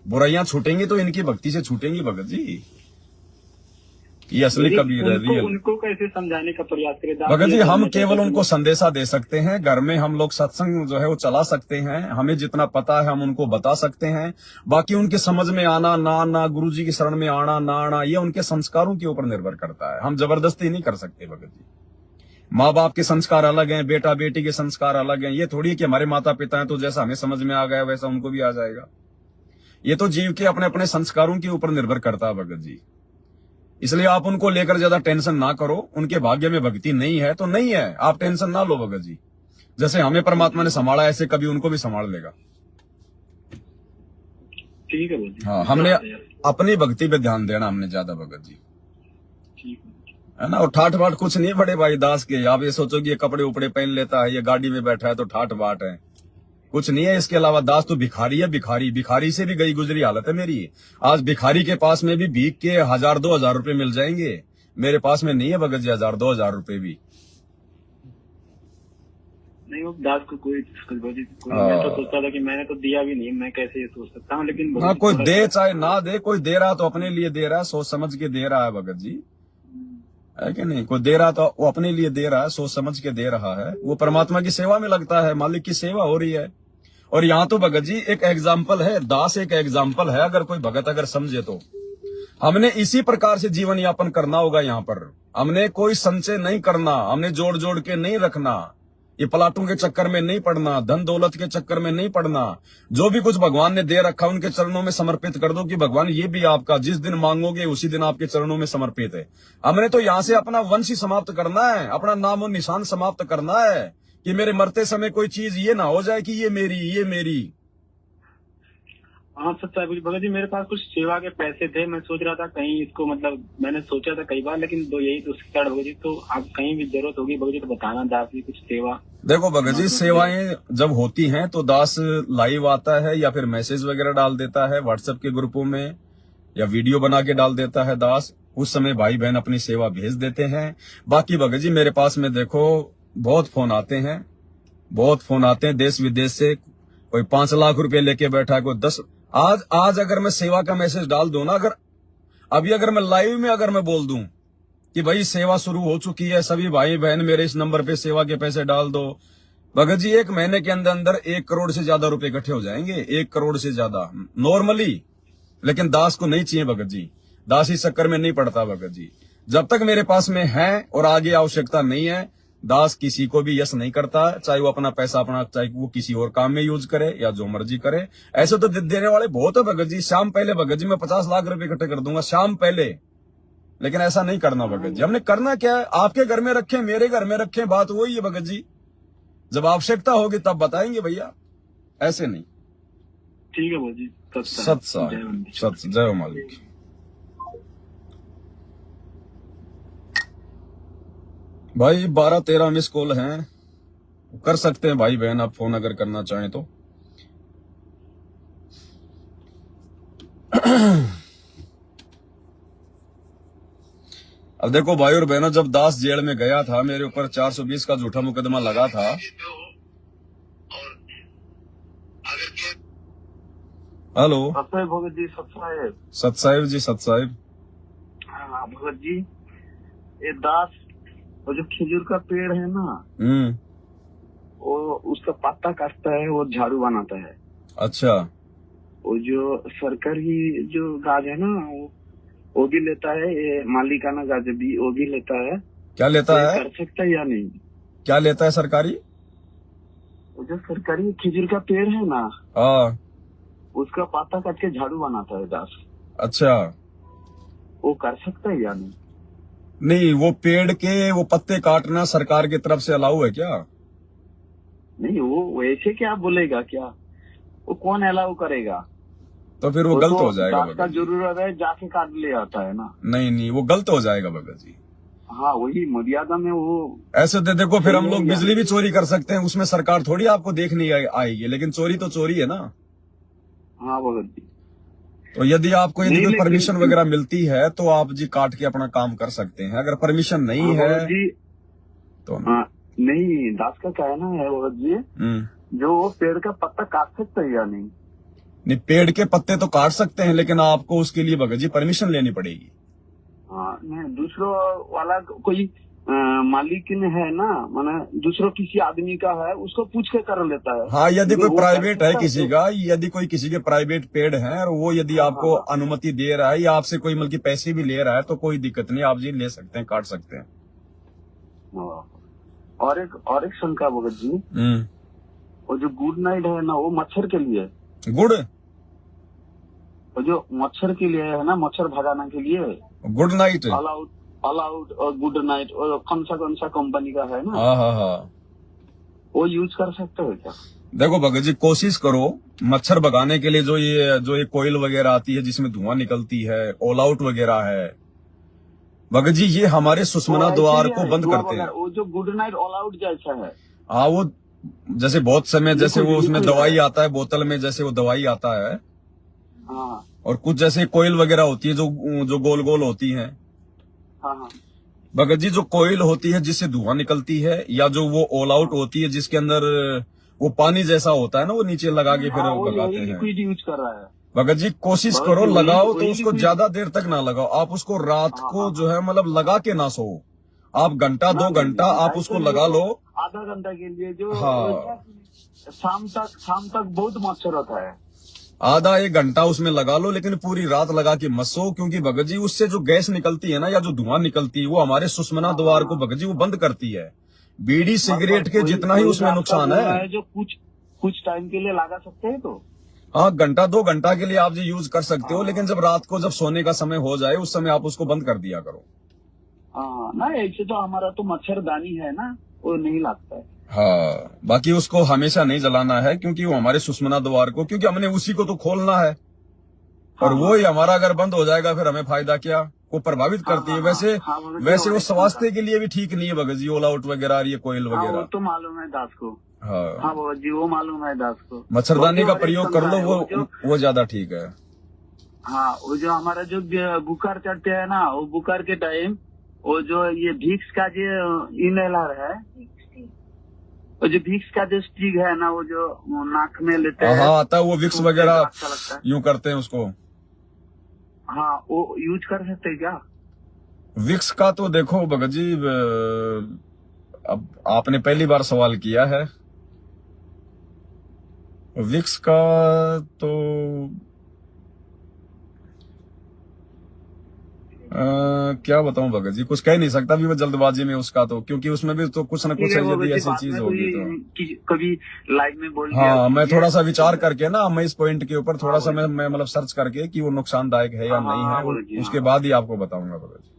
बुराइयां छूटेंगी तो इनकी भक्ति से छूटेंगी भगत जी। ये असली कबीर है, रियल। उनको कैसे समझाने का प्रयास करें भगत जी? हम केवल उनको संदेशा दे सकते हैं। घर में हम लोग सत्संग जो है वो चला सकते हैं, हमें जितना पता है हम उनको बता सकते हैं। बाकी उनके समझ में आना ना आना, गुरु जी की शरण में आना ना आना, ये उनके संस्कारों के ऊपर निर्भर करता है। हम जबरदस्ती नहीं कर सकते भगत जी। माँ बाप के संस्कार अलग हैं, बेटा बेटी के संस्कार अलग हैं। ये थोड़ी कि हमारे माता पिता हैं तो जैसा हमें समझ में आ गया वैसा उनको भी आ जाएगा। ये तो जीव के अपने अपने संस्कारों के ऊपर निर्भर करता है भगत जी। इसलिए आप उनको लेकर ज्यादा टेंशन ना करो। उनके भाग्य में भक्ति नहीं है तो नहीं है, आप टेंशन ना लो भगत जी। जैसे हमें परमात्मा ने संभाला ऐसे कभी उनको भी संभाल लेगा। ठीक है। हाँ, हमने अपनी भक्ति पे ध्यान देना, हमने ज्यादा भगत जी, है ना। और ठाठ बाट कुछ नहीं बड़े भाई दास के। आप ये सोचो कि ये कपड़े उपड़े पहन लेता है, ये गाड़ी में बैठा है तो ठाठ बाट है, कुछ नहीं है। इसके अलावा दास तो भिखारी है, भिखारी से भी गई गुजरी हालत है मेरी। आज भिखारी के पास में भी भीख के 1000-2000 रुपए मिल जाएंगे, मेरे पास में नहीं है भगत जी 1000-2000 रुपए भी नहीं। वो दास को कोई मैं तो सोचता था कि मैंने तो दिया भी नहीं, मैं कैसे ये सोच सकता हूँ। लेकिन हाँ, कोई दे चाहे ना दे, कोई दे रहा तो अपने लिए दे रहा है, सोच समझ के दे रहा है भगत जी, है कि नहीं। कोई दे रहा तो वो अपने लिए दे रहा है, सोच समझ के दे रहा है। वो परमात्मा की सेवा में लगता है, मालिक की सेवा हो रही है। और यहाँ तो भगत जी एक एग्जाम्पल है, दास एक एग्जाम्पल है। अगर कोई भगत अगर समझे तो हमने इसी प्रकार से जीवन यापन करना होगा। यहाँ पर हमने कोई संचय नहीं करना, हमने जोड़ जोड़ के नहीं रखना। ये प्लाटों के चक्कर में नहीं पड़ना, धन दौलत के चक्कर में नहीं पड़ना। जो भी कुछ भगवान ने दे रखा उनके चरणों में समर्पित कर दो कि भगवान ये भी आपका, जिस दिन मांगोगे उसी दिन आपके चरणों में समर्पित है। हमने तो यहाँ से अपना वंश ही समाप्त करना है, अपना नाम और निशान समाप्त करना है कि मेरे मरते समय कोई चीज ये ना हो जाए कि ये मेरी। हाँ सच्चा भगत जी, मेरे पास कुछ सेवा के पैसे थे, मैं सोच रहा था कहीं इसको, मतलब मैंने सोचा था कई बार, लेकिन तो यही तो उसके भगत जी, तो आप कहीं भी जरूरत होगी भगत जी तो बताना, दास की कुछ सेवा। देखो भगत जी, सेवाएं जब होती हैं तो दास लाइव आता है या फिर मैसेज वगैरह डाल देता है व्हाट्सएप के ग्रुपों में, या वीडियो बना के डाल देता है दास। उस समय भाई बहन अपनी सेवा भेज देते हैं। बाकी भगत जी मेरे पास में देखो बहुत फोन आते हैं, बहुत फोन आते हैं देश विदेश से। कोई 5 लाख रुपए लेके बैठा है, कोई 10। आज अगर मैं सेवा का मैसेज डाल दूं ना, अगर मैं लाइव में अगर मैं बोल दूं कि भाई सेवा शुरू हो चुकी है, सभी भाई बहन मेरे इस नंबर पे सेवा के पैसे डाल दो, भगत जी 1 महीने के अंदर 1 करोड़ से ज्यादा रुपए इकट्ठे हो जाएंगे, 1 करोड़ से ज्यादा नॉर्मली। लेकिन दास को नहीं चाहिए भगत जी, दास इस चक्कर में नहीं पड़ता भगत जी। जब तक मेरे पास में है और आगे आवश्यकता नहीं है, दास किसी को भी यस नहीं करता, चाहे वो अपना पैसा चाहे वो किसी और काम में यूज करे या जो मर्जी करे। ऐसे तो देने वाले बहुत है भगत जी। शाम पहले भगत जी मैं 50 लाख रुपए इकट्ठे कर दूंगा शाम पहले, लेकिन ऐसा नहीं करना भगत जी। हमने करना क्या है, आपके घर में रखें, मेरे घर में रखें, बात वही है भगत जी। जब आवश्यकता होगी तब बताएंगे भैया, ऐसे नहीं। ठीक है भगत जी, सत जय मालिक। भाई 12-13 मिस कॉल हैं, कर सकते हैं भाई बहन आप फोन अगर करना चाहें तो। अब देखो भाई और बहनों, जब दास जेल में गया था मेरे ऊपर 420 का झूठा मुकदमा लगा था। हेलो भगत जी, सत साहिब जी, सत साहिब। हाँ भगत जी, ये दास वो जो खजूर का पेड़ है ना, वो उसका पत्ता काटता है, वो झाड़ू बनाता है। अच्छा। वो जो सरकारी जो गाज है ना, वो भी लेता है, ये मालिकाना गाज भी वो भी लेता है। क्या लेता है? कर सकता है या नहीं? क्या लेता है सरकारी? वो जो सरकारी खजूर का पेड़ है ना, हाँ, उसका पत्ता काट के झाड़ू बनाता है दास। अच्छा, वो कर सकता है या नहीं? नहीं, वो पेड़ के वो पत्ते काटना सरकार की तरफ से अलाउ है क्या? नहीं, वो वैसे क्या बोलेगा, क्या वो कौन अलाउ करेगा? तो फिर वो गलत हो जाएगा का जरूरत है, जाके काट ले आता है ना। नहीं, वो गलत हो जाएगा भगत जी। हाँ, वही मर्यादा में वो ऐसे तो देखो फिर हम लोग बिजली भी चोरी कर सकते हैं, उसमें सरकार थोड़ी आपको देखने आएगी, लेकिन चोरी तो चोरी है ना। हाँ भगत जी। तो यदि आपको यदि कोई परमिशन वगैरह मिलती है तो आप जी काट के अपना काम कर सकते हैं। अगर परमिशन नहीं है जी तो नहीं। दास का कहना है भगत जी, जो पेड़ का पत्ता काट सकते है या नहीं? नहीं, पेड़ के पत्ते तो काट सकते हैं, लेकिन आपको उसके लिए भगत जी परमिशन लेनी पड़ेगी। हाँ, नहीं, दूसरों वाला कोई मालिक है ना, माने दूसरों किसी आदमी का है, उसको पूछ के कर लेता है। हाँ, यदि कोई प्राइवेट है किसी का, यदि कोई किसी के प्राइवेट पेड़ है और वो यदि आपको अनुमति दे रहा है या आपसे कोई मतलब पैसे भी ले रहा है तो कोई दिक्कत नहीं, आप जी ले सकते हैं, काट सकते हैं। और एक शंका भगत जी, वो जो गुड नाइट है ना, वो मच्छर के लिए गुड, वो जो मच्छर के लिए है ना, मच्छर भगाने के लिए गुड नाइट, ऑल आउट और गुड नाइट, और कौन सा कंपनी का है ना, हाँ, वो यूज कर सकते हो क्या? देखो भगत जी, कोशिश करो मच्छर भगाने के लिए। जो ये कोयल वगैरह आती है जिसमें धुआं निकलती है, ऑल आउट वगैरह है भगत जी, ये हमारे सुषमना द्वार को बंद करते हैं। वो जो गुड नाइट ऑल आउट जैसा है, हाँ, वो जैसे बहुत समय जैसे वो उसमें दवाई आता है बोतल में, जैसे वो दवाई आता है। हाँ, और कुछ जैसे कोयल वगैरह होती है जो गोल गोल होती है। हाँ, भगत जी, जो कोयल होती है जिससे धुआं निकलती है, या जो वो ऑल आउट होती है जिसके अंदर वो पानी जैसा होता है ना, वो नीचे लगा के फिर भगाते हैं। यूज कर रहा है भगत जी, कोशिश करो लगाओ तो उसको ज्यादा देर तक ना लगाओ। आप उसको रात को जो है मतलब लगा के ना सो, आप घंटा 2 घंटा आप उसको लगा लो, आधा घंटा के लिए। जो हाँ, शाम तक बहुत मच्छर होता है, आधा 1 घंटा उसमें लगा लो, लेकिन पूरी रात लगा के मत सो, क्योंकि भगत जी उससे जो गैस निकलती है ना, या जो धुआं निकलती है, वो हमारे सुषमना द्वार को भगत जी वो बंद करती है। बीड़ी सिगरेट के जितना ही उसमें नुकसान है। जो कुछ टाइम के लिए लगा सकते हैं तो हाँ, घंटा 2 घंटा के लिए आप ये यूज कर सकते हो, लेकिन जब रात को जब सोने का समय हो जाए उस समय आप उसको बंद कर दिया करो। हाँ ना, ऐसे तो हमारा तो मच्छरदानी है ना, वो नहीं लगता है। हाँ, बाकी उसको हमेशा नहीं जलाना है, क्योंकि वो हमारे सुषमना द्वार को, क्योंकि हमने उसी को तो खोलना है, और वो ही हमारा अगर बंद हो जाएगा फिर हमें फायदा क्या, वो प्रभावित करती है। वैसे वो स्वास्थ्य के लिए भी ठीक नहीं है भगत जी, ऑल आउट वगैरह, ये कोयल वगैरह। वो तो मालूम है दास को। हाँ भगत जी, वो मालूम है दास को। मच्छरदानी का प्रयोग कर लो, वो ज्यादा ठीक है। हाँ, वो जो हमारा जो बुखार चढ़ते है ना, वो बुखार के टाइम वो जो ये विक्स का जो इनहेलर है, वो जो विक्स का जो स्टिक है ना, वो जो नाक में लेते हैं। हाँ, आता है वो विक्स वगैरह, अच्छा लगता है। यूं करते हैं उसको। हाँ, वो यूज कर सकते हैं क्या? विक्स का तो देखो भगत जी, अब आपने पहली बार सवाल किया है। विक्स का तो क्या बताऊं भगत जी, कुछ कह नहीं सकता भी मैं जल्दबाजी में उसका तो, क्योंकि उसमें भी तो कुछ न कुछ यदि ऐसी चीज होगी तो कभी लाइव में बोल। हाँ, मैं थोड़ा सा विचार करके ना, मैं इस पॉइंट के ऊपर थोड़ा सा मैं मतलब सर्च करके कि वो नुकसानदायक है या नहीं है, उसके बाद ही आपको बताऊंगा भगत जी।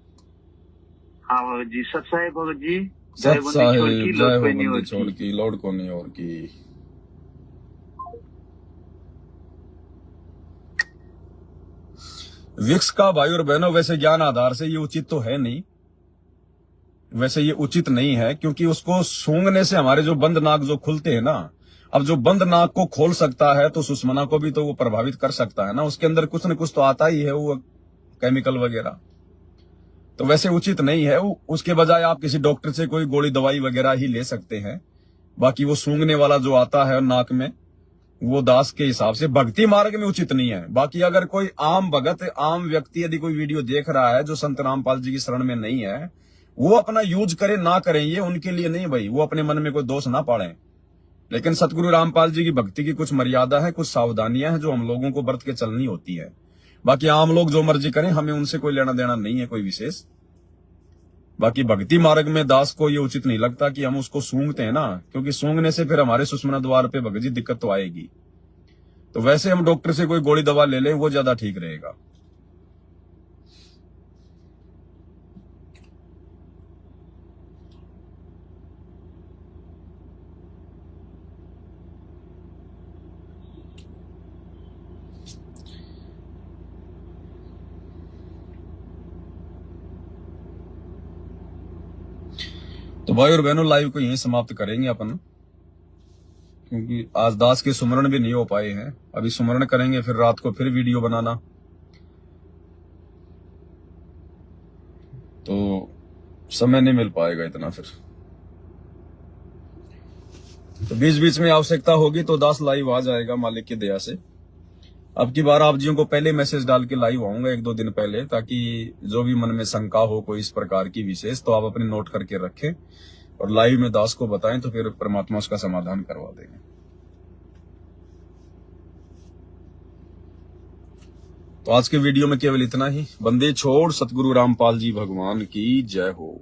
हाँ भगत जी, सच है भगत जी। सच साहिब, जय हो बंदी छोड़ की, लौट को नहीं और की। विक्स का भाई और बहनों वैसे ज्ञान आधार से ये उचित तो है नहीं, वैसे ये उचित नहीं है, क्योंकि उसको सूंघने से हमारे जो बंद नाक जो खुलते हैं ना, अब जो बंद नाक को खोल सकता है तो सुषमना को भी तो वो प्रभावित कर सकता है ना, उसके अंदर कुछ न कुछ तो आता ही है, वो केमिकल वगैरह, तो वैसे उचित नहीं है। उसके बजाय आप किसी डॉक्टर से कोई गोली दवाई वगैरह ही ले सकते हैं। बाकी वो सूंघने वाला जो आता है नाक में, वो दास के हिसाब से भक्ति मार्ग में उचित नहीं है। बाकी अगर कोई आम भगत, आम व्यक्ति यदि कोई वीडियो देख रहा है जो संत रामपाल जी की शरण में नहीं है, वो अपना यूज करे ना करें, ये उनके लिए नहीं भाई, वो अपने मन में कोई दोष ना पाड़े। लेकिन सतगुरु रामपाल जी की भक्ति की कुछ मर्यादा है, कुछ सावधानियां हैं जो हम लोगों को बरत के चलनी होती है। बाकी आम लोग जो मर्जी करें, हमें उनसे कोई लेना देना नहीं है कोई विशेष। बाकी भक्ति मार्ग में दास को ये उचित नहीं लगता कि हम उसको सूंघते हैं ना, क्योंकि सूंघने से फिर हमारे सुषमना द्वार पे भगत जी दिक्कत तो आएगी। तो वैसे हम डॉक्टर से कोई गोली दवा ले लें, वो ज्यादा ठीक रहेगा। तो भाई और बहनों, लाइव को यहीं समाप्त करेंगे अपन, क्योंकि आज दास के सुमरण भी नहीं हो पाए हैं। अभी सुमरण करेंगे, फिर रात को फिर वीडियो बनाना, तो समय नहीं मिल पाएगा इतना। फिर तो बीच बीच में आवश्यकता होगी तो दास लाइव आ जाएगा मालिक की दया से। अब की बार आप जियों को पहले मैसेज डाल के लाइव आऊंगा 1-2 दिन पहले, ताकि जो भी मन में शंका हो कोई इस प्रकार की विशेष, तो आप अपने नोट करके रखें और लाइव में दास को बताएं, तो फिर परमात्मा उसका समाधान करवा देंगे। तो आज के वीडियो में केवल इतना ही। बंदे छोड़ सतगुरु रामपाल जी भगवान की जय हो।